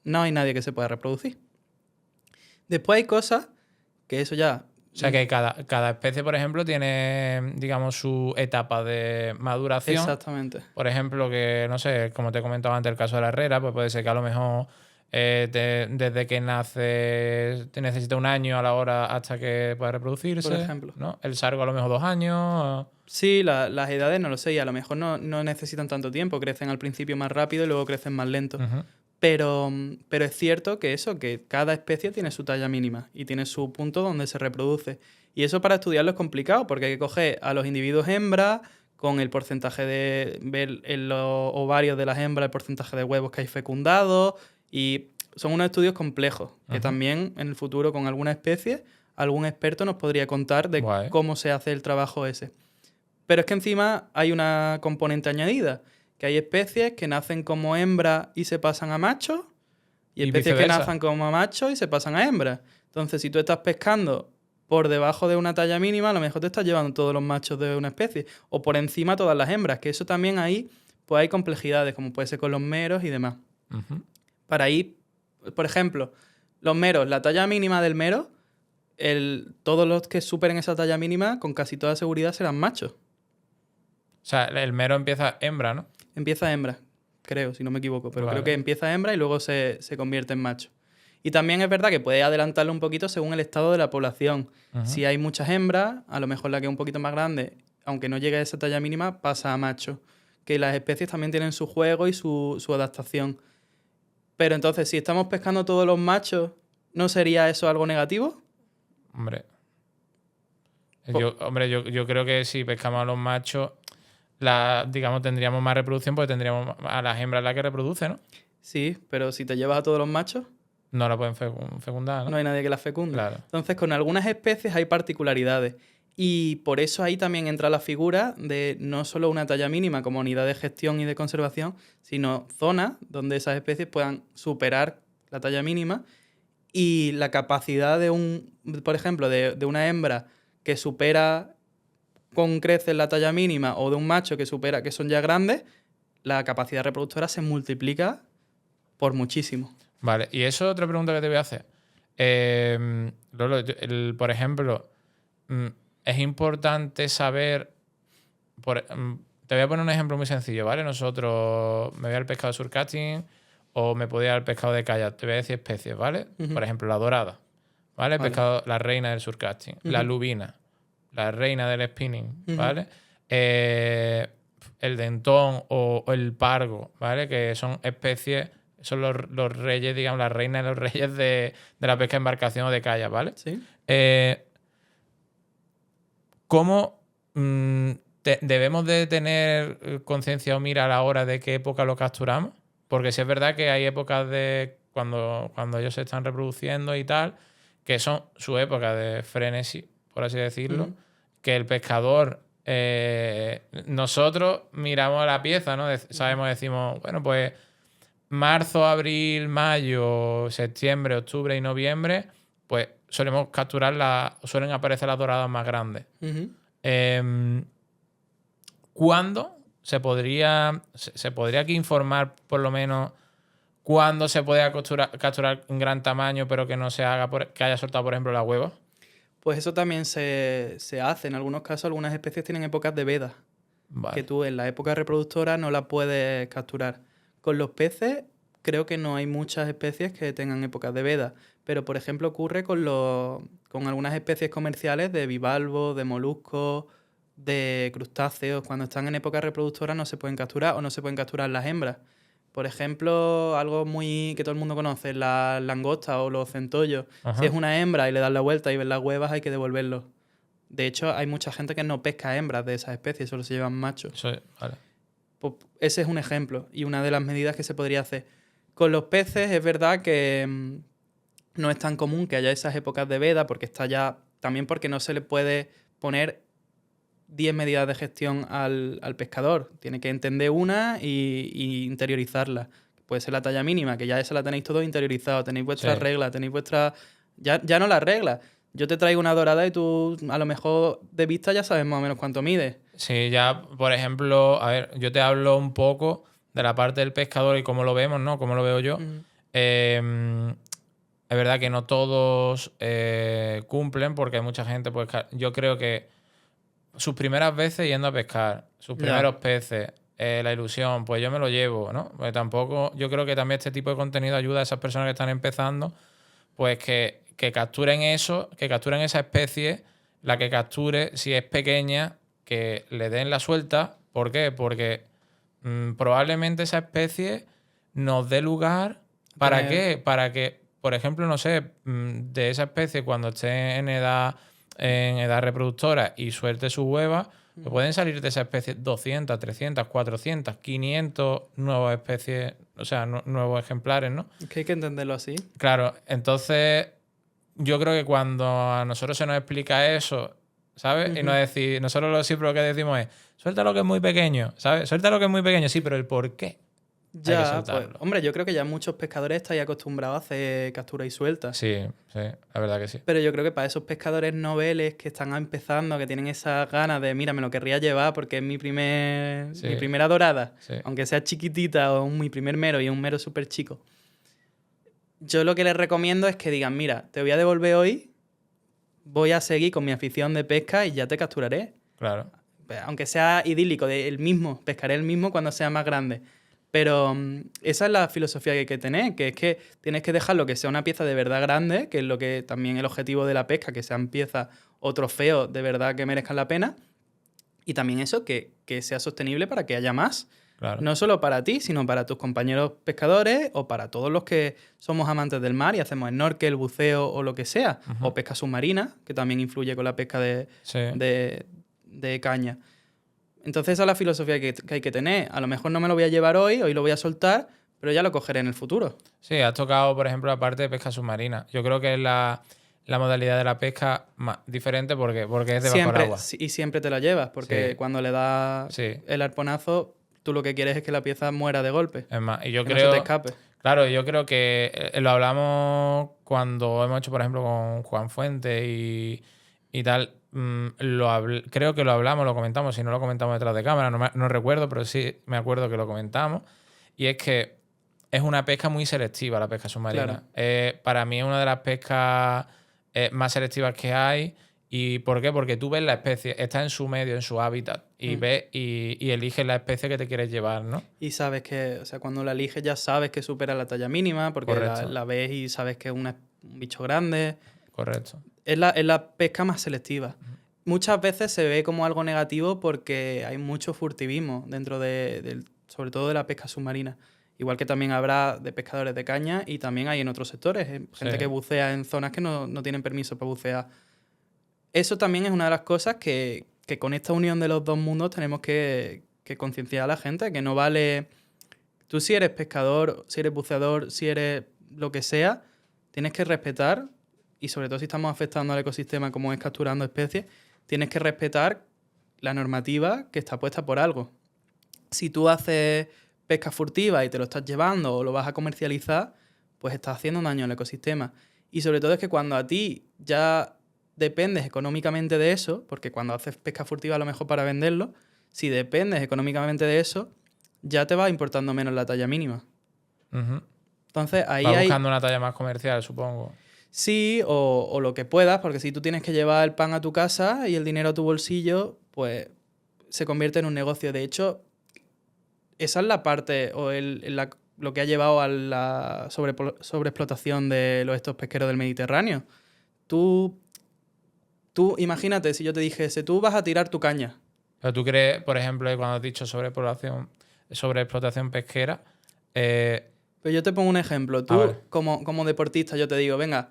no hay nadie que se pueda reproducir. Después hay cosas que eso ya... O sea que cada especie, por ejemplo, tiene, digamos, su etapa de maduración. Exactamente. Por ejemplo, que, no sé, como te he comentado antes, el caso de la Herrera, pues puede ser que a lo mejor desde que nace te necesita un año a la hora hasta que pueda reproducirse. Por ejemplo. ¿No? El sargo a lo mejor 2 años. Sí, las edades no lo sé y a lo mejor no necesitan tanto tiempo. Crecen al principio más rápido y luego crecen más lento. Pero es cierto que que cada especie tiene su talla mínima y tiene su punto donde se reproduce. Y eso para estudiarlo es complicado porque hay que coger a los individuos hembras con el porcentaje de... ver en los ovarios de las hembras el porcentaje de huevos que hay fecundados y son unos estudios complejos que también en el futuro con alguna especie algún experto nos podría contar de cómo se hace el trabajo ese. Pero es que encima hay una componente añadida, que hay especies que nacen como hembra y se pasan a machos, y especies que nacen como machos y se pasan a hembras. Entonces, si tú estás pescando por debajo de una talla mínima, a lo mejor te estás llevando todos los machos de una especie, o por encima todas las hembras, que eso también ahí pues hay complejidades, como puede ser con los meros y demás. Para ahí, por ejemplo, los meros, la talla mínima del mero, todos los que superen esa talla mínima, con casi toda seguridad serán machos. O sea, el mero empieza hembra, ¿no? Empieza hembra, creo, si no me equivoco. Pero creo que empieza hembra y luego se convierte en macho. Y también es verdad que puede adelantarlo un poquito según el estado de la población. Si hay muchas hembras, a lo mejor la que es un poquito más grande, aunque no llegue a esa talla mínima, pasa a macho. Que las especies también tienen su juego y su adaptación. Pero entonces, si estamos pescando todos los machos, ¿no sería eso algo negativo? Hombre. Yo creo que si pescamos a los machos, digamos, tendríamos más reproducción porque tendríamos a las hembras las que reproduce, ¿no? Sí, pero si te llevas a todos los machos... No la pueden fecundar, ¿no? No hay nadie que la fecunde. Claro. Entonces, con algunas especies hay particularidades. Y por eso ahí también entra la figura de no solo una talla mínima como unidad de gestión y de conservación, sino zonas donde esas especies puedan superar la talla mínima y la capacidad por ejemplo, de una hembra que supera con creces la talla mínima o de un macho que supera, que son ya grandes, la capacidad reproductora se multiplica por muchísimo. Vale, y eso es otra pregunta que te voy a hacer. Lolo, por ejemplo, es importante saber... te voy a poner un ejemplo muy sencillo, ¿vale? Nosotros, me voy al pescado de surcasting o me puedo ir al pescado de kayak. Te voy a decir especies, ¿vale? Por ejemplo, la dorada, ¿vale? Vale. Pescado, la reina del surcasting. La lubina, la reina del spinning, ¿vale? El dentón o el pargo, ¿vale? Que son especies, son los reyes, digamos, las reinas y los reyes de la pesca de embarcación o de kayak, ¿vale? Sí. ¿Cómo debemos de tener conciencia o mira a la hora de qué época lo capturamos? Porque sí es verdad que hay épocas de cuando ellos se están reproduciendo y tal, que son su época de frenesí, por así decirlo, que el pescador, nosotros miramos la pieza, ¿no? Sabemos, decimos, bueno, pues marzo, abril, mayo, septiembre, octubre y noviembre, pues solemos capturar suelen aparecer las doradas más grandes. ¿Cuándo se podría aquí informar por lo menos cuándo se puede capturar en gran tamaño pero que no se haga que haya soltado, por ejemplo, la hueva? Pues eso también se hace. En algunos casos, algunas especies tienen épocas de veda. Vale. Que tú en la época reproductora no la puedes capturar. Con los peces, creo que no hay muchas especies que tengan épocas de veda. Pero, por ejemplo, ocurre con algunas especies comerciales de bivalvos, de moluscos, de crustáceos. Cuando están en época reproductora no se pueden capturar o no se pueden capturar las hembras. Por ejemplo, algo muy que todo el mundo conoce, las langostas o los centollos. Ajá. Si es una hembra y le das la vuelta y ves las huevas, hay que devolverlos. De hecho, hay mucha gente que no pesca hembras de esas especies, solo se llevan machos. Vale. Pues ese es un ejemplo y una de las medidas que se podría hacer. Con los peces es verdad que no es tan común que haya esas épocas de veda, porque está ya, también porque no se le puede poner 10 medidas de gestión al pescador. Tiene que entender una y interiorizarla. Puede ser la talla mínima, que ya esa la tenéis todos interiorizado. Tenéis vuestras reglas, tenéis vuestras... Ya no las reglas. Yo te traigo una dorada y tú a lo mejor de vista ya sabes más o menos cuánto mide. Sí, ya, por ejemplo, a ver, yo te hablo un poco de la parte del pescador y cómo lo vemos, ¿no? Cómo lo veo yo. Es verdad que no todos cumplen porque hay mucha gente, pues yo creo que sus primeras veces yendo a pescar, sus primeros peces, la ilusión, pues yo me lo llevo, ¿no? Pues tampoco, yo creo que también este tipo de contenido ayuda a esas personas que están empezando, pues que capturen eso, que capturen esa especie, la que capture, si es pequeña, que le den la suelta. ¿Por qué? Porque probablemente esa especie nos dé lugar, ¿para qué? Para que, por ejemplo, no sé, de esa especie cuando esté en edad reproductora y suelte sus huevas, pues pueden salir de esa especie 200, 300, 400, 500 nuevas especies, o sea, nuevos ejemplares, ¿no? Es que hay que entenderlo así. Claro, entonces yo creo que cuando a nosotros se nos explica eso, ¿sabes? Y no decir, nosotros siempre lo que decimos es, suelta lo que es muy pequeño, ¿sabes? Suelta lo que es muy pequeño, sí, pero el por qué. Ya, pues, hombre, yo creo que ya muchos pescadores estáis acostumbrados a hacer captura y suelta. Sí, la verdad que sí. Pero yo creo que para esos pescadores noveles que están empezando, que tienen esas ganas de, mira, me lo querría llevar porque es mi primera dorada, aunque sea chiquitita o mi primer mero y un mero súper chico. Yo lo que les recomiendo es que digan, mira, te voy a devolver hoy, voy a seguir con mi afición de pesca y ya te capturaré. Claro. Aunque sea idílico, pescaré el mismo cuando sea más grande. Pero esa es la filosofía que hay que tener, que es que tienes que dejarlo que sea una pieza de verdad grande, que es lo que también el objetivo de la pesca, que sean piezas o trofeos de verdad que merezcan la pena. Y también eso, que sea sostenible para que haya más. Claro. No solo para ti, sino para tus compañeros pescadores o para todos los que somos amantes del mar y hacemos snorkel, buceo o lo que sea. O pesca submarina, que también influye con la pesca de caña. Entonces esa es la filosofía que hay que tener. A lo mejor no me lo voy a llevar hoy lo voy a soltar, pero ya lo cogeré en el futuro. Sí, has tocado, por ejemplo, la parte de pesca submarina. Yo creo que es la modalidad de la pesca más diferente porque es debajo del agua. Y siempre te la llevas, porque cuando le das el arponazo, tú lo que quieres es que la pieza muera de golpe. Es más, y yo que creo... no se te escape. Claro, yo creo que lo hablamos cuando hemos hecho, por ejemplo, con Juan Fuentes y tal. Creo que lo hablamos, lo comentamos, si no lo comentamos detrás de cámara, no recuerdo, pero sí me acuerdo que lo comentamos. Y es que es una pesca muy selectiva, la pesca submarina. Claro. Para mí es una de las pescas más selectivas que hay. ¿Y por qué? Porque tú ves la especie, está en su medio, en su hábitat, y ves y eliges la especie que te quieres llevar, ¿no? Y sabes que, o sea, cuando la eliges ya sabes que supera la talla mínima, porque Correcto. la ves y sabes que es un bicho grande. Correcto. Es la pesca más selectiva. Muchas veces se ve como algo negativo porque hay mucho furtivismo dentro sobre todo de la pesca submarina. Igual que también habrá de pescadores de caña y también hay en otros sectores. Gente Sí. que bucea en zonas que no tienen permiso para bucear. Eso también es una de las cosas que con esta unión de los dos mundos tenemos que concienciar a la gente, que no vale... Tú si eres pescador, si eres buceador, si eres lo que sea, tienes que respetar, y sobre todo si estamos afectando al ecosistema como es capturando especies, tienes que respetar la normativa que está puesta por algo. Si tú haces pesca furtiva y te lo estás llevando o lo vas a comercializar, pues estás haciendo un daño al ecosistema. Y sobre todo es que cuando a ti ya dependes económicamente de eso, porque cuando haces pesca furtiva a lo mejor para venderlo, si dependes económicamente de eso, ya te va importando menos la talla mínima. Ujú. Entonces ahí Vas hay... buscando una talla más comercial, supongo. Sí, o lo que puedas, porque si tú tienes que llevar el pan a tu casa y el dinero a tu bolsillo, pues se convierte en un negocio. De hecho, esa es la parte o lo que ha llevado a la sobreexplotación de estos pesqueros del Mediterráneo. Tú imagínate, si yo te dijese, tú vas a tirar tu caña. Pero tú crees, por ejemplo, que cuando has dicho sobre explotación pesquera, Pero yo te pongo un ejemplo. vale. Tú, como deportista, yo te digo, venga,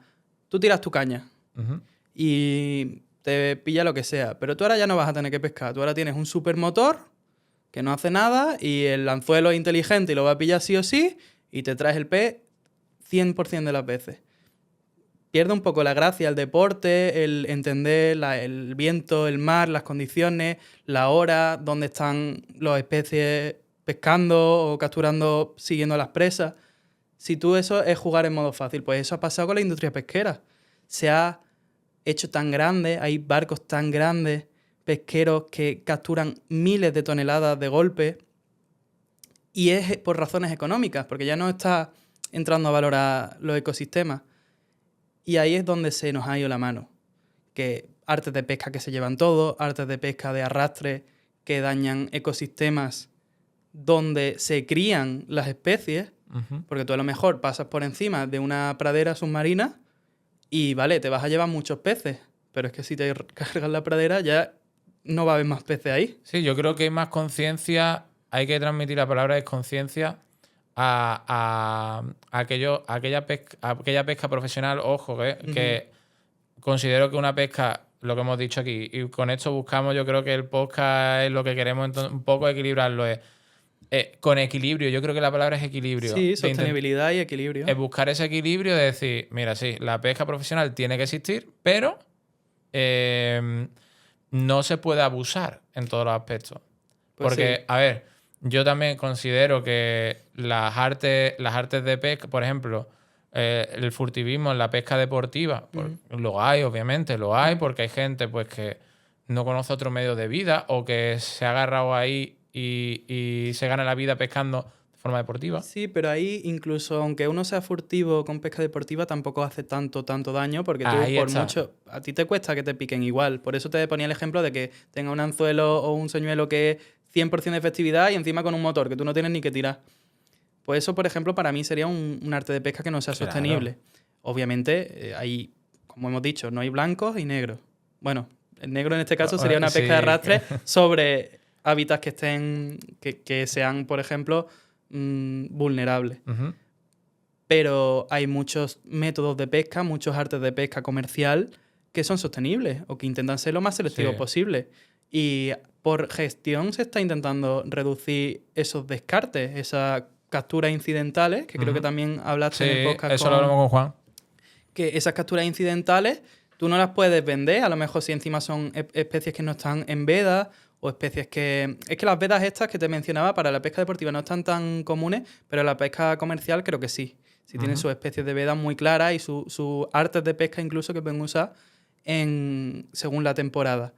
tú tiras tu caña Ujú. y te pilla lo que sea. Pero tú ahora ya no vas a tener que pescar. Tú ahora tienes un supermotor que no hace nada y el anzuelo es inteligente y lo va a pillar sí o sí y te traes el pez 100% de las veces. Pierde un poco la gracia el deporte, el entender el viento, el mar, las condiciones, la hora, dónde están las especies pescando o capturando, siguiendo las presas. Si tú eso es jugar en modo fácil, pues eso ha pasado con la industria pesquera. Se ha hecho tan grande, hay barcos tan grandes, pesqueros que capturan miles de toneladas de golpe y es por razones económicas, porque ya no está entrando a valorar los ecosistemas. Y ahí es donde se nos ha ido la mano. Que artes de pesca que se llevan todo, artes de pesca de arrastre que dañan ecosistemas donde se crían las especies, Ujú. porque tú a lo mejor pasas por encima de una pradera submarina y vale, te vas a llevar muchos peces, pero es que si te cargas la pradera ya no va a haber más peces ahí. Sí, yo creo que hay más conciencia, hay que transmitir la palabra de conciencia a aquella pesca profesional, ojo, que considero que una pesca, lo que hemos dicho aquí, y con esto buscamos, yo creo que el podcast es lo que queremos un poco equilibrarlo, es con equilibrio, yo creo que la palabra es equilibrio. Sí, sostenibilidad y equilibrio. Es buscar ese equilibrio de decir, mira, sí, la pesca profesional tiene que existir, pero no se puede abusar en todos los aspectos. Pues Porque, sí. a ver, yo también considero que las artes de pesca, por ejemplo, el furtivismo en la pesca deportiva, pues, lo hay, obviamente, lo hay, porque hay gente pues que no conoce otro medio de vida o que se ha agarrado ahí y se gana la vida pescando de forma deportiva. Sí, pero ahí incluso aunque uno sea furtivo con pesca deportiva tampoco hace tanto daño porque tú Ahí por está. mucho... A ti te cuesta que te piquen igual. Por eso te ponía el ejemplo de que tenga un anzuelo o un señuelo que es 100% de efectividad y encima con un motor que tú no tienes ni que tirar. Pues eso, por ejemplo, para mí sería un arte de pesca que no sea Claro. sostenible. Obviamente, hay, como hemos dicho, no hay blancos y negros. Bueno, el negro en este caso sería una pesca de arrastre sobre hábitats que estén... que sean, por ejemplo, vulnerables. Ujú. Pero hay muchos métodos de pesca, muchos artes de pesca comercial que son sostenibles o que intentan ser lo más selectivos Sí. posible. Y por gestión se está intentando reducir esos descartes, esas capturas incidentales, que creo que también hablaste en el podcast eso lo hablamos con Juan. que esas capturas incidentales tú no las puedes vender, a lo mejor si encima son especies que no están en veda o especies que... Es que las vedas estas que te mencionaba para la pesca deportiva no están tan comunes, pero la pesca comercial creo que sí. Sí tienen sus especies de veda muy claras y sus artes de pesca incluso que pueden usar según la temporada.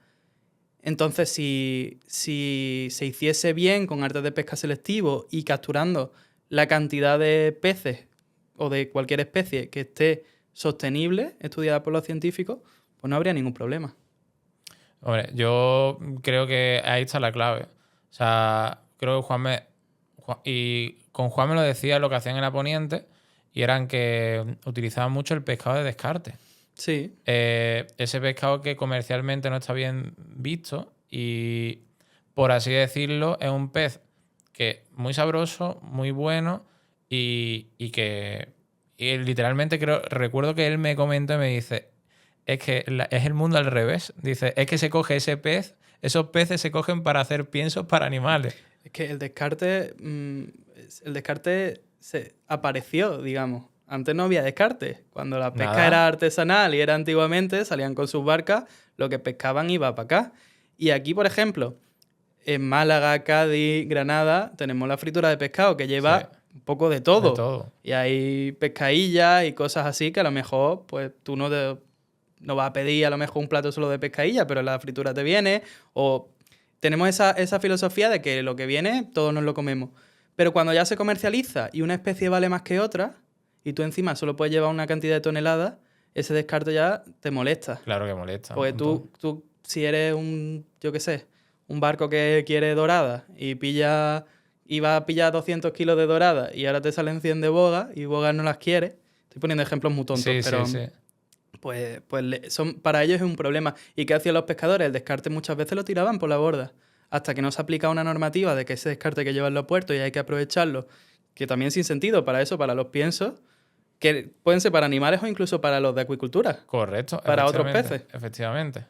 Entonces, si se hiciese bien con artes de pesca selectivo y capturando la cantidad de peces o de cualquier especie que esté sostenible, estudiada por los científicos, pues no habría ningún problema. Hombre, yo creo que ahí está la clave. O sea, creo que y con Juan me lo decía lo que hacían en la Poniente, y eran que utilizaban mucho el pescado de descarte. Sí. Ese pescado que comercialmente no está bien visto y, por así decirlo, es un pez que muy sabroso, muy bueno y que literalmente recuerdo que él me comentó y me dice, es que es el mundo al revés. Dice, es que se coge ese pez, esos peces se cogen para hacer piensos para animales. Es que el descarte se apareció, digamos. Antes no había descarte. Cuando la pesca Nada. era artesanal y era antiguamente, salían con sus barcas, lo que pescaban iba para acá. Y aquí, por ejemplo, en Málaga, Cádiz, Granada, tenemos la fritura de pescado que lleva Sí. un poco de todo. De todo. Y hay pescadillas y cosas así que a lo mejor pues tú no vas a pedir a lo mejor un plato solo de pescadilla, pero la fritura te viene. O tenemos esa filosofía de que lo que viene todos nos lo comemos. Pero cuando ya se comercializa y una especie vale más que otra, y tú encima solo puedes llevar una cantidad de toneladas, ese descarte ya te molesta. Claro que molesta. Porque tú si eres yo qué sé, un barco que quiere dorada y va a pillar 200 kilos de dorada y ahora te salen 100 de boga y boga no las quiere. Estoy poniendo ejemplos muy tontos, Sí, pero sí. pues para ellos es un problema. ¿Y qué hacían los pescadores? El descarte muchas veces lo tiraban por la borda. Hasta que no se aplica una normativa de que ese descarte que lleva en los puertos y hay que aprovecharlo, que también sin sentido para eso, para los piensos, que pueden ser para animales o incluso para los de acuicultura. Correcto. Para otros peces. Efectivamente.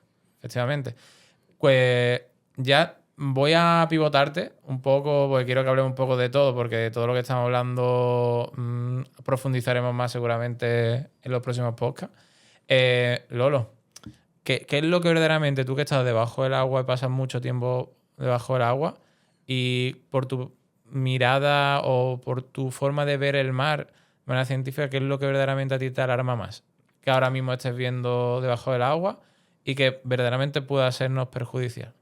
Pues ya voy a pivotarte un poco, porque quiero que hablemos un poco de todo, porque de todo lo que estamos hablando profundizaremos más seguramente en los próximos podcasts. Lolo, ¿qué es lo que verdaderamente tú que estás debajo del agua y pasas mucho tiempo debajo del agua y por tu mirada o por tu forma de ver el mar de manera científica, qué es lo que verdaderamente a ti te alarma más? Que ahora mismo estés viendo debajo del agua y que verdaderamente pueda sernos perjudicial.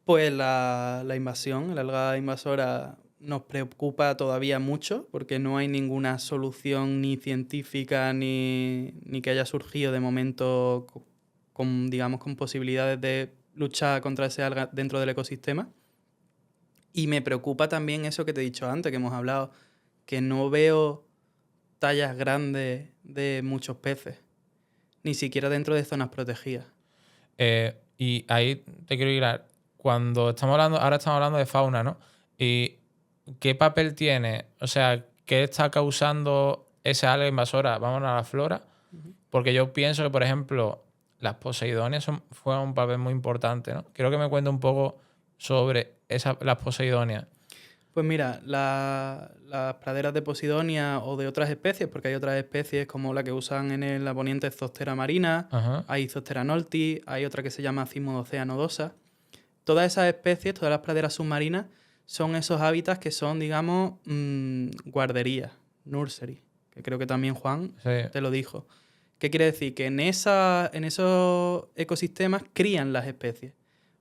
Pues la invasión, la alga invasora nos preocupa todavía mucho porque no hay ninguna solución ni científica ni que haya surgido de momento digamos, con posibilidades de luchar contra ese alga dentro del ecosistema. Y me preocupa también eso que te he dicho antes, que hemos hablado, que no veo tallas grandes de muchos peces, ni siquiera dentro de zonas protegidas. Y ahí te quiero ir a... ahora estamos hablando de fauna, ¿no? ¿Y qué papel tiene? O sea, ¿qué está causando esa alga invasora? Vamos a la flora. Porque yo pienso que, por ejemplo, las poseidonias juegan un papel muy importante, ¿no? Quiero que me cuente un poco sobre las poseidonias. Pues mira, las praderas de Posidonia o de otras especies, porque hay otras especies como la que usan en la Poniente, Zostera marina, Ajá. hay Zostera norti, hay otra que se llama Cimodocea nodosa. Todas esas especies, todas las praderas submarinas, son esos hábitats que son, digamos, guarderías, nursery, que creo que también Juan te lo dijo. ¿Qué quiere decir? Que en esos ecosistemas crían las especies.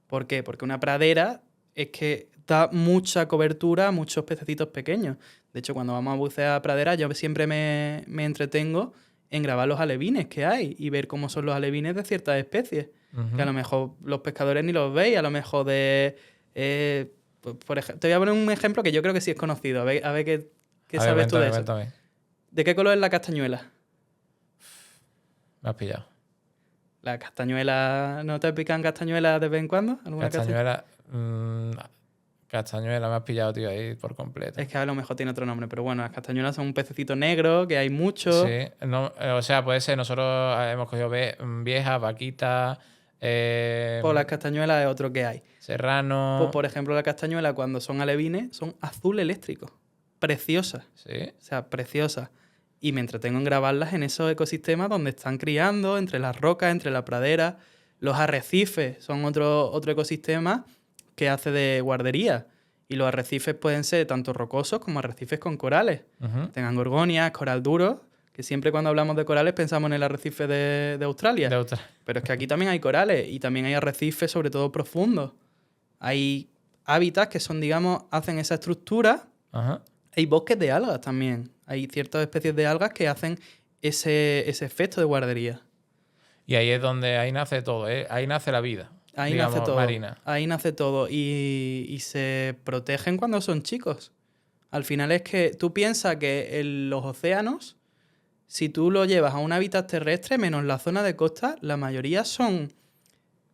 ¿Por qué? Porque una pradera es que da mucha cobertura a muchos pececitos pequeños. De hecho, cuando vamos a bucear a pradera, yo siempre me entretengo en grabar los alevines que hay y ver cómo son los alevines de ciertas especies. Que a lo mejor los pescadores ni los veis, a lo mejor por ejemplo, te voy a poner un ejemplo que yo creo que sí es conocido. A ver qué sabes tú de eso. Cuéntame. ¿De qué color es la castañuela? Me has pillado. ¿La castañuela no te pican castañuelas de vez en cuando? Castañuela. Castañuela, me has pillado, tío, ahí por completo. Es que a lo mejor tiene otro nombre, pero bueno, las castañuelas son un pececito negro, que hay muchos. Sí, o sea, puede ser, nosotros hemos cogido viejas, vaquitas. Pues las castañuelas es otro que hay. Serrano. Pues por ejemplo, la castañuela, cuando son alevines, son azul eléctrico. Preciosas. Sí. O sea, preciosas. Y me entretengo en grabarlas en esos ecosistemas donde están criando, entre las rocas, entre la pradera. Los arrecifes son otro ecosistema que hace de guardería. Y los arrecifes pueden ser tanto rocosos como arrecifes con corales. Tengan gorgonias, coral duro, que siempre cuando hablamos de corales pensamos en el arrecife de Australia. Pero es que aquí también hay corales y también hay arrecifes, sobre todo profundos. Hay hábitats que son, digamos, hacen esa estructura. Ajá. Hay bosques de algas también. Hay ciertas especies de algas que hacen ese efecto de guardería. Y ahí es donde ahí nace todo, ¿eh? Ahí nace la vida, Ahí digamos, nace todo. marina. Ahí nace todo. Y se protegen cuando son chicos. Al final es que tú piensas que en los océanos, si tú lo llevas a un hábitat terrestre, menos la zona de costa, la mayoría son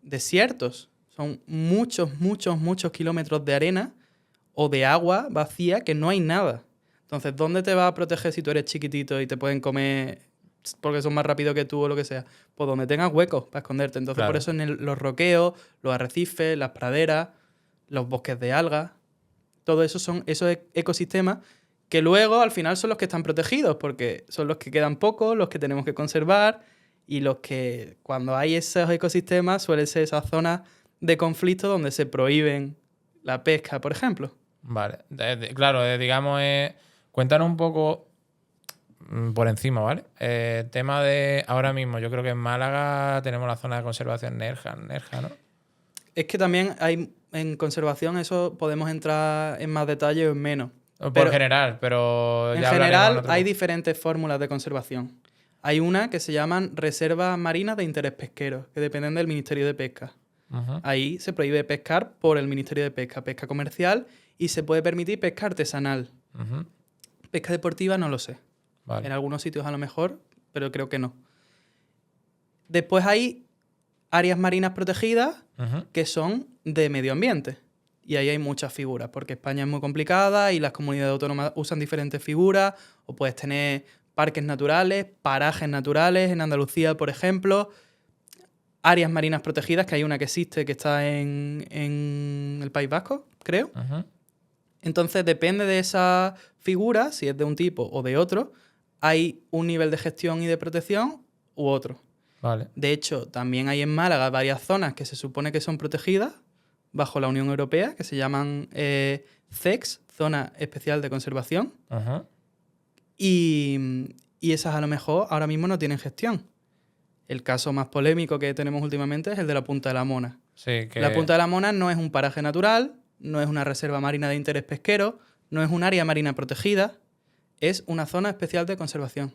desiertos. Son muchos, muchos, muchos kilómetros de arena o de agua vacía que no hay nada. Entonces, ¿dónde te vas a proteger si tú eres chiquitito y te pueden comer porque son más rápidos que tú o lo que sea? Pues donde tengas huecos para esconderte. Entonces, Claro. por eso en los roqueos, los arrecifes, las praderas, los bosques de algas, todo eso son esos ecosistemas que luego al final son los que están protegidos, porque son los que quedan pocos, los que tenemos que conservar y los que cuando hay esos ecosistemas suelen ser esas zonas de conflicto donde se prohíben la pesca, por ejemplo. Vale. Claro, digamos, cuéntanos un poco por encima, ¿vale? Tema de ahora mismo, yo creo que en Málaga tenemos la zona de conservación Nerja, ¿no? Es que también hay en conservación, eso podemos entrar en más detalle o en menos. Por general, pero En ya hablaremos en general otro hay momento. diferentes fórmulas de conservación. Hay una que se llaman reservas marinas de interés pesquero, que dependen del Ministerio de Pesca. Ujú. Ahí se prohíbe pescar por el Ministerio de Pesca, pesca comercial, y se puede permitir pesca artesanal. Ujú. Pesca deportiva no lo sé. Vale. En algunos sitios a lo mejor, pero creo que no. Después hay áreas marinas protegidas Ujú. que son de medio ambiente. Y ahí hay muchas figuras, porque España es muy complicada y las comunidades autónomas usan diferentes figuras, o puedes tener parques naturales, parajes naturales, en Andalucía, por ejemplo, áreas marinas protegidas, que hay una que existe que está en el País Vasco, creo. Ujú. Entonces, depende de esa figura, si es de un tipo o de otro, hay un nivel de gestión y de protección u otro. Vale. De hecho, también hay en Málaga varias zonas que se supone que son protegidas bajo la Unión Europea, que se llaman ZECs, Zona Especial de Conservación, Ujú. y esas a lo mejor ahora mismo no tienen gestión. El caso más polémico que tenemos últimamente es el de la Punta de la Mona. Sí, que... La Punta de la Mona no es un paraje natural, no es una reserva marina de interés pesquero, no es un área marina protegida, es una zona especial de conservación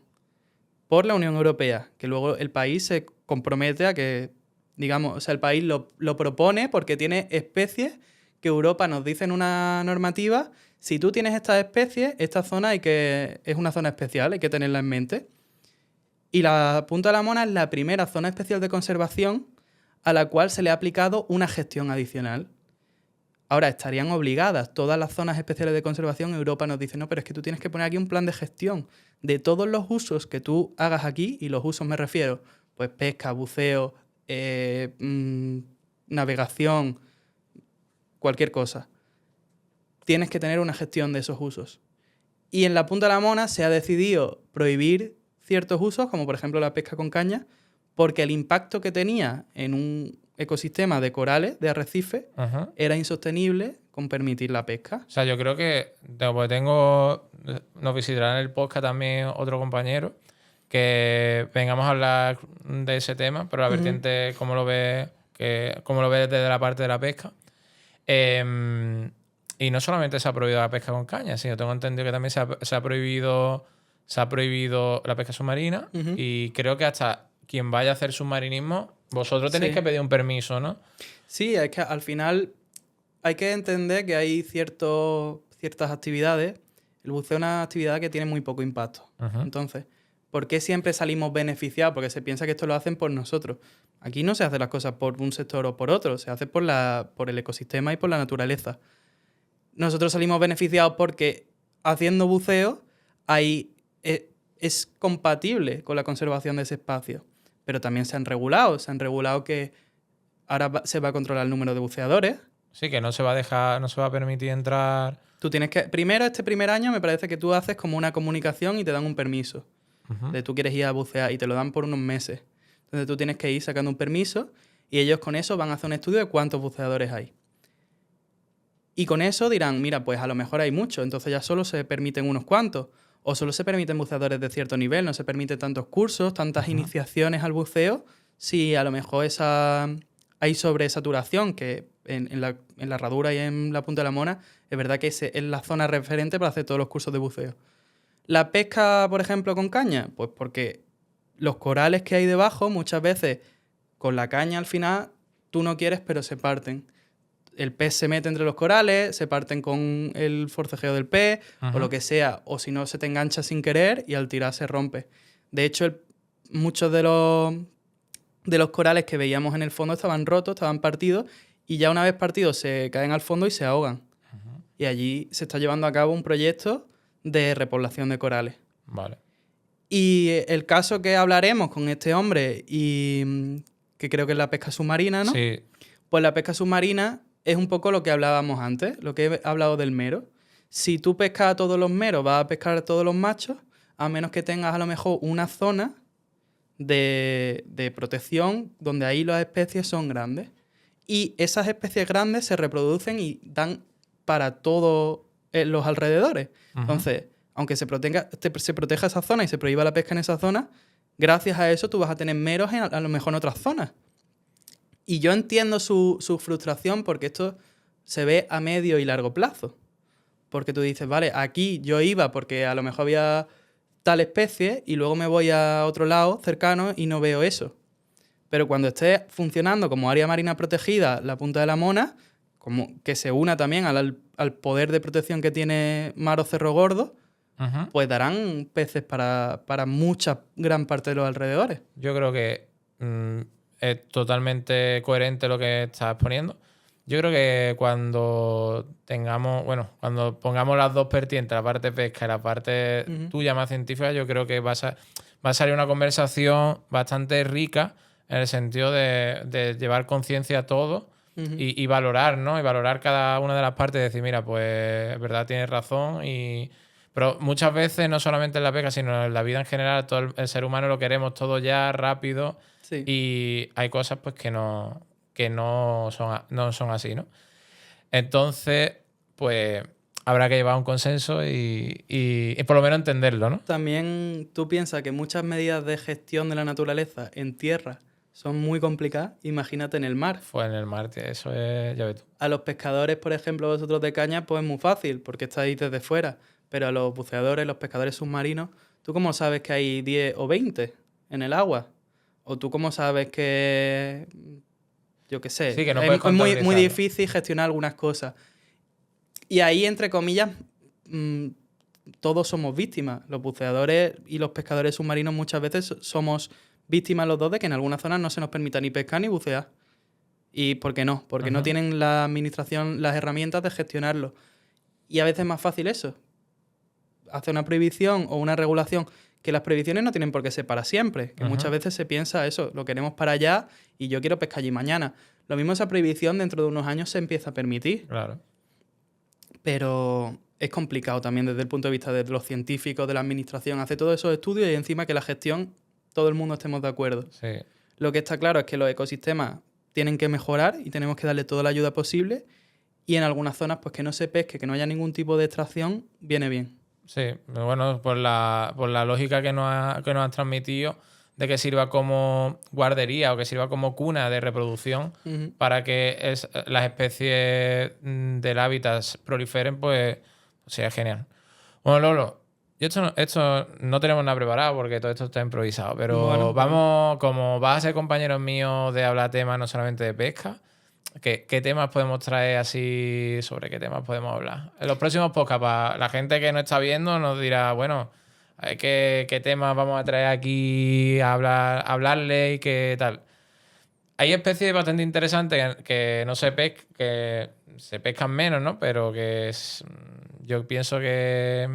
por la Unión Europea, que luego el país se compromete a que, digamos, o sea, el país lo propone porque tiene especies que Europa nos dice en una normativa, si tú tienes estas especies, esta zona es una zona especial, hay que tenerla en mente. Y la Punta de la Mona es la primera zona especial de conservación a la cual se le ha aplicado una gestión adicional. Ahora, estarían obligadas todas las zonas especiales de conservación. Europa nos dice, no, pero es que tú tienes que poner aquí un plan de gestión de todos los usos que tú hagas aquí, y los usos me refiero, pues pesca, buceo, navegación, cualquier cosa. Tienes que tener una gestión de esos usos. Y en la Punta de la Mona se ha decidido prohibir ciertos usos, como por ejemplo la pesca con caña, porque el impacto que tenía en un ecosistema de corales, de arrecifes, Ujú. era insostenible con permitir la pesca. O sea, yo creo que pues nos visitará en el podcast también otro compañero que vengamos a hablar de ese tema, pero la vertiente, cómo lo ves desde la parte de la pesca. Y no solamente se ha prohibido la pesca con caña, sino tengo entendido que también se ha prohibido la pesca submarina. Ujú. Y creo que hasta quien vaya a hacer submarinismo, vosotros tenéis Sí. que pedir un permiso, ¿no? Sí, es que al final hay que entender que hay ciertas actividades. El buceo es una actividad que tiene muy poco impacto. Ujú. Entonces, ¿por qué siempre salimos beneficiados? Porque se piensa que esto lo hacen por nosotros. Aquí no se hacen las cosas por un sector o por otro, se hace por el ecosistema y por la naturaleza. Nosotros salimos beneficiados porque haciendo buceo es compatible con la conservación de ese espacio. Pero también se han regulado que ahora se va a controlar el número de buceadores. Sí, que no se va a permitir entrar. Tú tienes que, primero, este primer año me parece que tú haces como una comunicación y te dan un permiso. Ujú. De tú quieres ir a bucear y te lo dan por unos meses. Entonces tú tienes que ir sacando un permiso y ellos con eso van a hacer un estudio de cuántos buceadores hay. Y con eso dirán, mira, pues a lo mejor hay muchos, entonces ya solo se permiten unos cuantos. O solo se permiten buceadores de cierto nivel, no se permiten tantos cursos, tantas iniciaciones al buceo, si a lo mejor hay sobresaturación, que en la Herradura y en la Punta de la Mona, es verdad que es la zona referente para hacer todos los cursos de buceo. La pesca, por ejemplo, con caña, pues porque los corales que hay debajo, muchas veces con la caña al final, tú no quieres, pero se parten. El pez se mete entre los corales, se parten con el forcejeo del pez, o lo que sea, o si no se te engancha sin querer y al tirar se rompe. De hecho, muchos de los corales que veíamos en el fondo estaban rotos, estaban partidos, y ya una vez partidos se caen al fondo y se ahogan. Y allí se está llevando a cabo un proyecto de repoblación de corales. Vale. Y el caso que hablaremos con este hombre, y que creo que es la pesca submarina, ¿no? Sí. Pues la pesca submarina es un poco lo que hablábamos antes, lo que he hablado del mero. Si tú pescas a todos los meros, vas a pescar a todos los machos, a menos que tengas a lo mejor una zona de protección donde ahí las especies son grandes. Y esas especies grandes se reproducen y dan para todos los alrededores. Entonces, aunque se proteja esa zona y se prohíba la pesca en esa zona, gracias a eso tú vas a tener meros a lo mejor en otras zonas. Y yo entiendo su frustración porque esto se ve a medio y largo plazo. Porque tú dices, vale, aquí yo iba porque a lo mejor había tal especie y luego me voy a otro lado cercano y no veo eso. Pero cuando esté funcionando como área marina protegida la Punta de la Mona, como que se una también al poder de protección que tiene Mar o Cerro Gordo, pues darán peces para gran parte de los alrededores. Yo creo que es totalmente coherente lo que estás poniendo. Yo creo que cuando pongamos las dos vertientes, la parte pesca y la parte tuya más científica, yo creo que va a salir una conversación bastante rica en el sentido de llevar conciencia a todo y valorar, ¿no? Y valorar cada una de las partes y decir, mira, pues es verdad, tienes razón. Pero muchas veces, no solamente en la pesca, sino en la vida en general, todo el ser humano lo queremos todo ya, rápido. Sí. Y hay cosas pues que no son así, ¿no? Entonces, pues habrá que llevar un consenso y por lo menos entenderlo, ¿no? También tú piensas que muchas medidas de gestión de la naturaleza en tierra son muy complicadas. Imagínate en el mar. Pues en el mar, tío, eso es, ya ves tú. A los pescadores, por ejemplo, vosotros de caña, pues es muy fácil porque estáis desde fuera. Pero a los buceadores, los pescadores submarinos, ¿tú cómo sabes que hay 10 o 20 en el agua? ¿O tú cómo sabes que, yo qué sé, Sí, que no es puedes muy contabilizarlo. difícil gestionar algunas cosas? Y ahí, entre comillas, todos somos víctimas. Los buceadores y los pescadores submarinos muchas veces somos víctimas los dos de que en algunas zonas no se nos permita ni pescar ni bucear. ¿Y por qué no? Porque no tienen la administración las herramientas de gestionarlo. Y a veces es más fácil eso. Hacer una prohibición o una regulación, que las prohibiciones no tienen por qué ser para siempre. Que muchas veces se piensa eso, lo queremos para allá y yo quiero pescar allí mañana. Lo mismo, esa prohibición dentro de unos años se empieza a permitir. Claro. Pero es complicado también desde el punto de vista de los científicos, de la administración, hacer todos esos estudios y encima que la gestión todo el mundo estemos de acuerdo. Sí. Lo que está claro es que los ecosistemas tienen que mejorar y tenemos que darle toda la ayuda posible, y en algunas zonas pues que no se pesque, que no haya ningún tipo de extracción, viene bien. Sí, bueno, por la lógica que nos has transmitido de que sirva como guardería o que sirva como cuna de reproducción para que las especies del hábitat proliferen, pues sería genial. Bueno, Lolo, esto no tenemos nada preparado porque todo esto está improvisado, pero Bueno, vamos, como vas a ser compañero mío de hablar temas no solamente de pesca, ¿qué temas podemos traer así? ¿Sobre qué temas podemos hablar? En los próximos podcasts, para la gente que no está viendo, nos dirá, bueno, ¿qué temas vamos a traer aquí a hablarle y qué tal? Hay especies bastante interesantes que no que se pescan menos, ¿no? Pero yo pienso que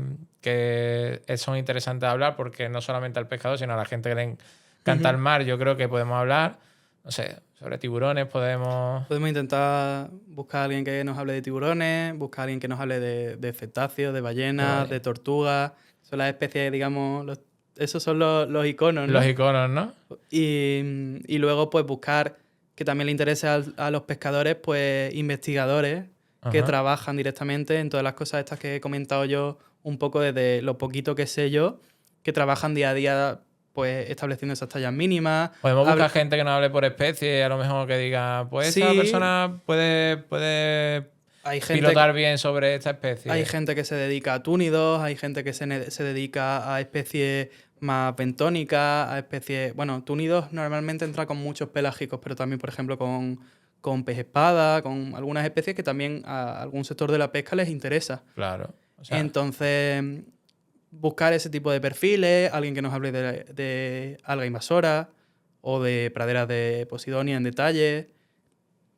son interesantes de hablar porque no solamente al pescador, sino a la gente que le encanta el mar, yo creo que podemos hablar. No sé, sobre tiburones podemos intentar buscar a alguien que nos hable de tiburones, buscar a alguien que nos hable de cetáceos, de ballenas, de tortugas. Son las especies, digamos, esos son los iconos, ¿no? Los iconos, ¿no? Y luego, pues, buscar que también le interese a los pescadores, pues, investigadores que trabajan directamente en todas las cosas estas que he comentado yo un poco desde lo poquito que sé yo, que trabajan día a día pues estableciendo esas tallas mínimas. Podemos buscar gente que nos hable por especie, a lo mejor que diga, pues esta Sí. persona puede Hay gente, pilotar bien sobre esta especie. hay gente que se dedica a túnidos, hay gente que se dedica a especies más bentónicas, a especies... Bueno, túnidos normalmente entra con muchos pelágicos, pero también, por ejemplo, con pez espada, con algunas especies que también a algún sector de la pesca les interesa. Claro. O sea, Entonces, buscar ese tipo de perfiles, alguien que nos hable de alga invasora o de praderas de Posidonia en detalle.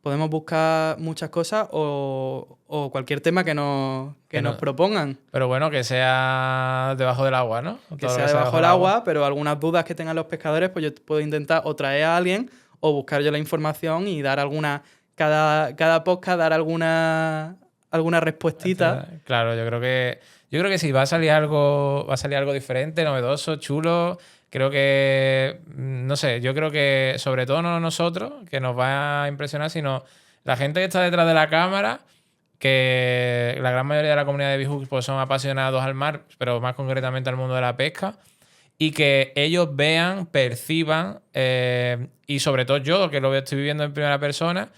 Podemos buscar muchas cosas o cualquier tema que nos propongan. pero bueno, que sea debajo del agua, ¿no? Que Todo lo sea debajo del del agua, pero algunas dudas que tengan los pescadores, pues yo puedo intentar o traer a alguien o buscar yo la información y dar cada podcast dar alguna respuestita. Claro, yo creo que sí, va a salir algo diferente, novedoso, chulo. Creo que, no sé, yo creo que sobre todo no nosotros, que nos va a impresionar, sino la gente que está detrás de la cámara, que la gran mayoría de la comunidad de Bihooks pues son apasionados al mar, pero más concretamente al mundo de la pesca, y que ellos vean, perciban, y sobre todo yo, que lo estoy viviendo en primera persona,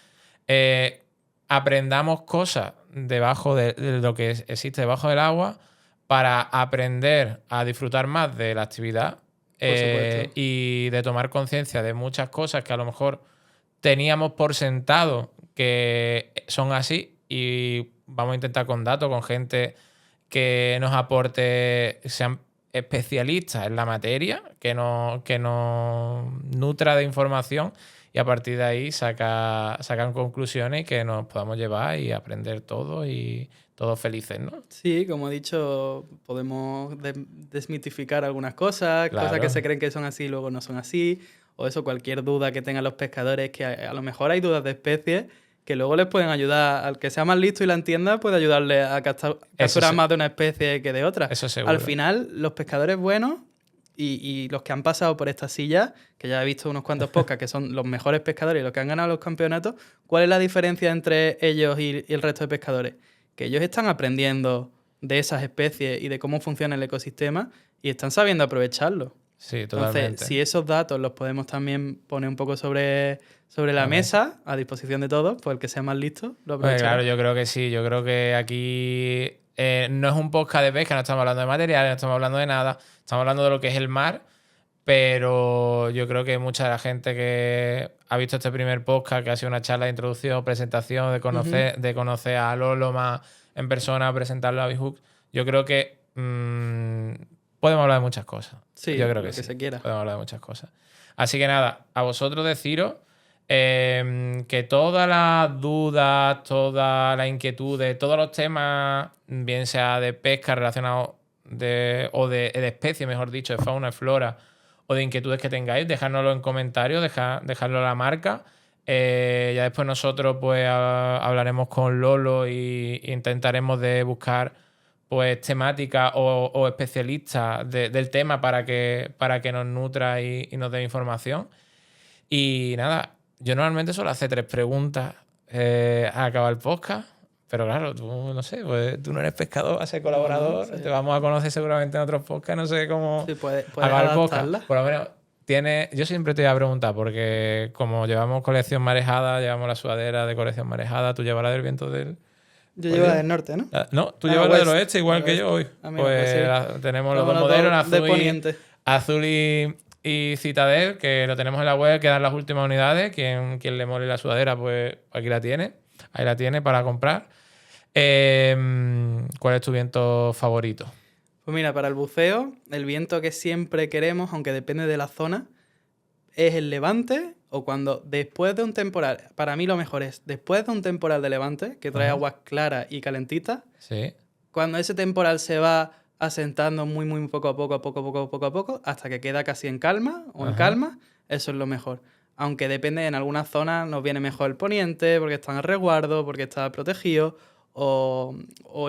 aprendamos cosas debajo de lo que existe debajo del agua para aprender a disfrutar más de la actividad y de tomar conciencia de muchas cosas que a lo mejor teníamos por sentado que son así, y vamos a intentar con datos, con gente que nos aporte, sean especialistas en la materia, que nos nutra de información, y a partir de ahí sacan conclusiones que nos podamos llevar y aprender todos y todos felices, ¿no? Sí, como he dicho, podemos desmitificar algunas cosas, Claro. cosas que se creen que son así y luego no son así, o eso, cualquier duda que tengan los pescadores, que a lo mejor hay dudas de especies que luego les pueden ayudar, al que sea más listo y la entienda, puede ayudarle a capturar más de una especie que de otra. Eso seguro. Al final, los pescadores buenos y los que han pasado por esta silla, que ya he visto unos cuantos podcasts que son los mejores pescadores y los que han ganado los campeonatos, ¿cuál es la diferencia entre ellos y el resto de pescadores? Que ellos están aprendiendo de esas especies y de cómo funciona el ecosistema y están sabiendo aprovecharlo. Sí, totalmente. Entonces, si esos datos los podemos también poner un poco sobre la mesa, a disposición de todos, pues el que sea más listo lo aprovechará. Claro, yo creo que sí. Yo creo que aquí no es un podcast de pesca, no estamos hablando de materiales, no estamos hablando de nada. Estamos hablando de lo que es el mar, pero yo creo que mucha de la gente que ha visto este primer podcast, que ha sido una charla de introducción, presentación, de conocer a Lolo más en persona, presentarlo a Bihooks, yo creo que podemos hablar de muchas cosas. Sí, yo creo lo que sí. se quiera. Podemos hablar de muchas cosas. Así que nada, a vosotros deciros que todas las dudas, todas las inquietudes, todos los temas, bien sea de pesca relacionados o de especie, mejor dicho, de fauna y flora, o de inquietudes que tengáis, dejárnoslo en comentarios, dejarlo a la marca. Ya después nosotros pues hablaremos con Lolo e intentaremos de buscar pues temáticas o especialistas del tema para que nos nutra y nos dé información. Y nada, yo normalmente suelo hacer 3 preguntas a acabar el podcast, pero claro, tú no sé, pues tú no eres pescador, vas a ser colaborador, Sí. te vamos a conocer seguramente en otros podcasts, no sé cómo Sí, puedes acabar el podcast. adaptarla. Por lo menos yo siempre te voy a preguntar, porque como llevamos colección marejada, llevamos la sudadera de colección marejada, tú llevas la del viento del... Yo llevo la del norte, ¿no? No, tú llevas la del West. oeste, igual que yo hoy. Ah, mira, pues pues sí. tenemos los Estamos dos modelos, de azul poniente. Azul y Citadel, que lo tenemos en la web, quedan las últimas unidades. Quien le mole la sudadera, pues aquí la tiene. Ahí la tiene para comprar. ¿Cuál es tu viento favorito? Pues mira, para el buceo, el viento que siempre queremos, aunque depende de la zona, es el levante, o cuando después de un temporal, para mí lo mejor es después de un temporal de levante, que trae aguas claras y calentitas, Sí. cuando ese temporal se va asentando muy, muy poco a poco, hasta que queda casi en calma o en calma, eso es lo mejor. Aunque depende, en algunas zonas nos viene mejor el poniente, porque está en resguardo, porque está protegido, o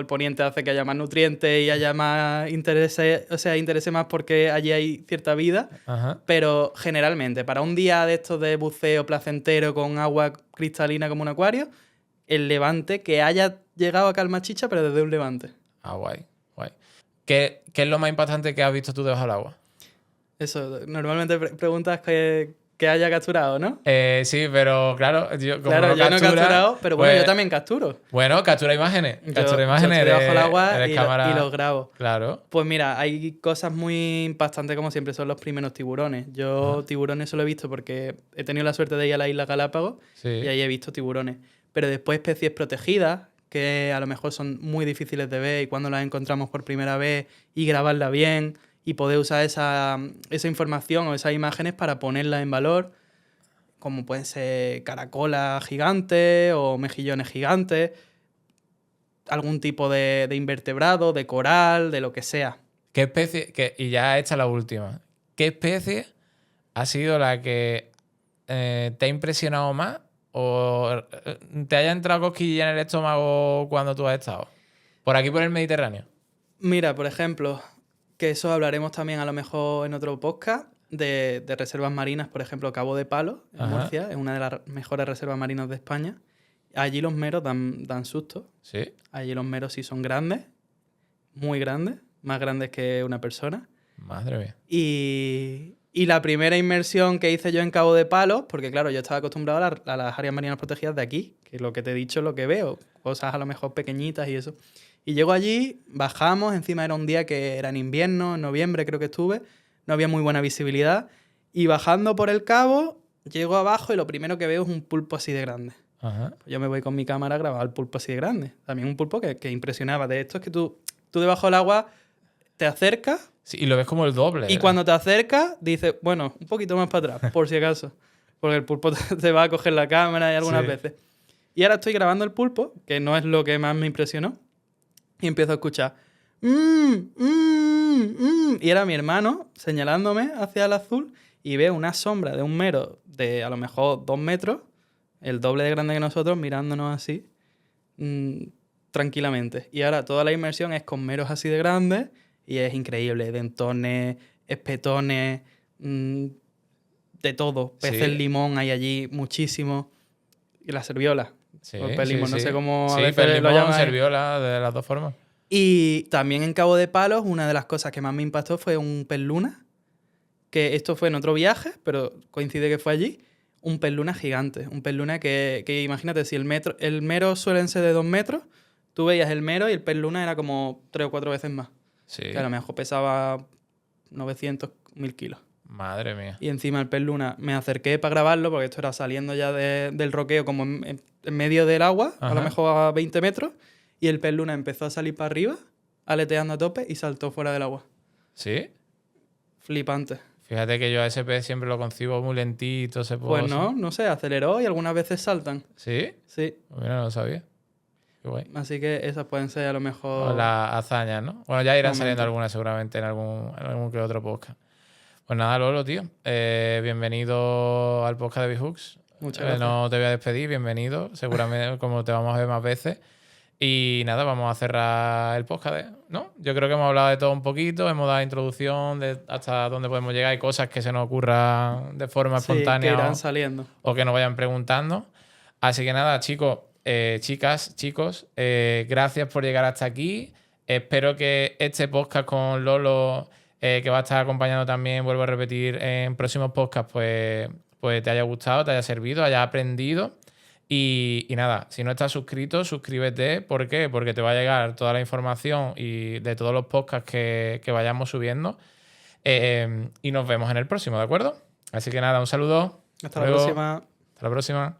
el poniente hace que haya más nutrientes y haya más interese más porque allí hay cierta vida. Ajá. Pero generalmente, para un día de estos de buceo placentero con agua cristalina como un acuario, el levante que haya llegado a calma chicha, pero desde un levante. Ah, guay, guay. ¿Qué es lo más impactante que has visto tú debajo del agua? Eso, normalmente preguntas que haya capturado, ¿no? Sí, pero claro, yo como Claro, no yo no he captura, capturado, pero bueno, pues, yo también capturo. Bueno, captura imágenes. Captura Yo imágenes. estoy debajo del agua eres y cámara. los grabo. Claro. Pues mira, hay cosas muy impactantes como siempre son los primeros tiburones. Yo tiburones solo he visto porque he tenido la suerte de ir a la isla Galápagos Sí. y ahí he visto tiburones. Pero después especies protegidas que a lo mejor son muy difíciles de ver y cuando las encontramos por primera vez y grabarla bien y poder usar esa información o esas imágenes para ponerlas en valor, como pueden ser caracolas gigantes o mejillones gigantes, algún tipo de invertebrado, de coral, de lo que sea. ¿Qué especie, y ya hecha la última, qué especie ha sido la que te ha impresionado más o te haya entrado cosquilla en el estómago cuando tú has estado? Por aquí, por el Mediterráneo. Mira, por ejemplo, que eso hablaremos también a lo mejor en otro podcast, de reservas marinas, por ejemplo, Cabo de Palos, en Ajá. Murcia, es una de las mejores reservas marinas de España. Allí los meros dan susto. Sí. Allí los meros sí son grandes, muy grandes, más grandes que una persona. Madre mía. Y la primera inmersión que hice yo en Cabo de Palos, porque claro, yo estaba acostumbrado a las áreas marinas protegidas de aquí, que lo que te he dicho es lo que veo, cosas a lo mejor pequeñitas y eso. Y llego allí, bajamos, encima era un día que era en invierno, en noviembre creo que estuve, no había muy buena visibilidad, y bajando por el cabo, llego abajo y lo primero que veo es un pulpo así de grande. Ajá. Pues yo me voy con mi cámara a grabar el pulpo así de grande. También un pulpo que impresionaba. De esto es que tú debajo del agua te acercas. Sí, y lo ves como el doble. Y cuando te acercas, dices, bueno, un poquito más para atrás, por si acaso. Porque el pulpo te va a coger la cámara y algunas veces. Y ahora estoy grabando el pulpo, que no es lo que más me impresionó. Y empiezo a escuchar. Y era mi hermano señalándome hacia el azul. Y veo una sombra de un mero de a lo mejor 2 metros, el doble de grande que nosotros, mirándonos así, tranquilamente. Y ahora toda la inmersión es con meros así de grandes. Y es increíble, dentones, espetones, de todo. Peces limón hay allí muchísimo. Y la serviola. Sí, o el pez limón, no sé cómo sí, a veces pez lo limón, llaman. serviola, de las dos formas. Y también en Cabo de Palos, una de las cosas que más me impactó fue un pez luna. Que esto fue en otro viaje, pero coincide que fue allí. Un pez luna gigante. Un pez luna que imagínate, si el mero suelen ser de 2 metros, tú veías el mero y el pez luna era como 3 o 4 veces más. Sí. Que a lo mejor pesaba 900, 1000 kilos. Madre mía. Y encima el pez luna me acerqué para grabarlo, porque esto era saliendo ya del roqueo, como en medio del agua, a lo mejor a 20 metros, y el pez luna empezó a salir para arriba, aleteando a tope, y saltó fuera del agua. ¿Sí? Flipante. Fíjate que yo a ese pez siempre lo concibo muy lentito. Pues no sé, aceleró y algunas veces saltan. ¿Sí? Sí. Pues mira, no lo sabía. Qué guay. Así que esas pueden ser a lo mejor... O las hazañas, ¿no? Bueno, ya irán Momento. saliendo algunas seguramente en algún que otro podcast. Pues nada, Lolo, tío. Bienvenido al podcast de Bhooks. Muchas gracias. No te voy a despedir, bienvenido. Seguramente como te vamos a ver más veces. Y nada, vamos a cerrar el podcast, ¿no? Yo creo que hemos hablado de todo un poquito, hemos dado introducción de hasta dónde podemos llegar. Hay cosas que se nos ocurran de forma espontánea que irán saliendo. O que nos vayan preguntando. Así que nada, chicos, chicas, chicos, gracias por llegar hasta aquí. Espero que este podcast con Lolo, que va a estar acompañando también, vuelvo a repetir, en próximos podcasts, pues te haya gustado, te haya servido, hayas aprendido. Y nada, si no estás suscrito, suscríbete. ¿Por qué? Porque te va a llegar toda la información y de todos los podcasts que vayamos subiendo. Y nos vemos en el próximo, ¿de acuerdo? Así que nada, un saludo. Hasta la próxima. Hasta la próxima.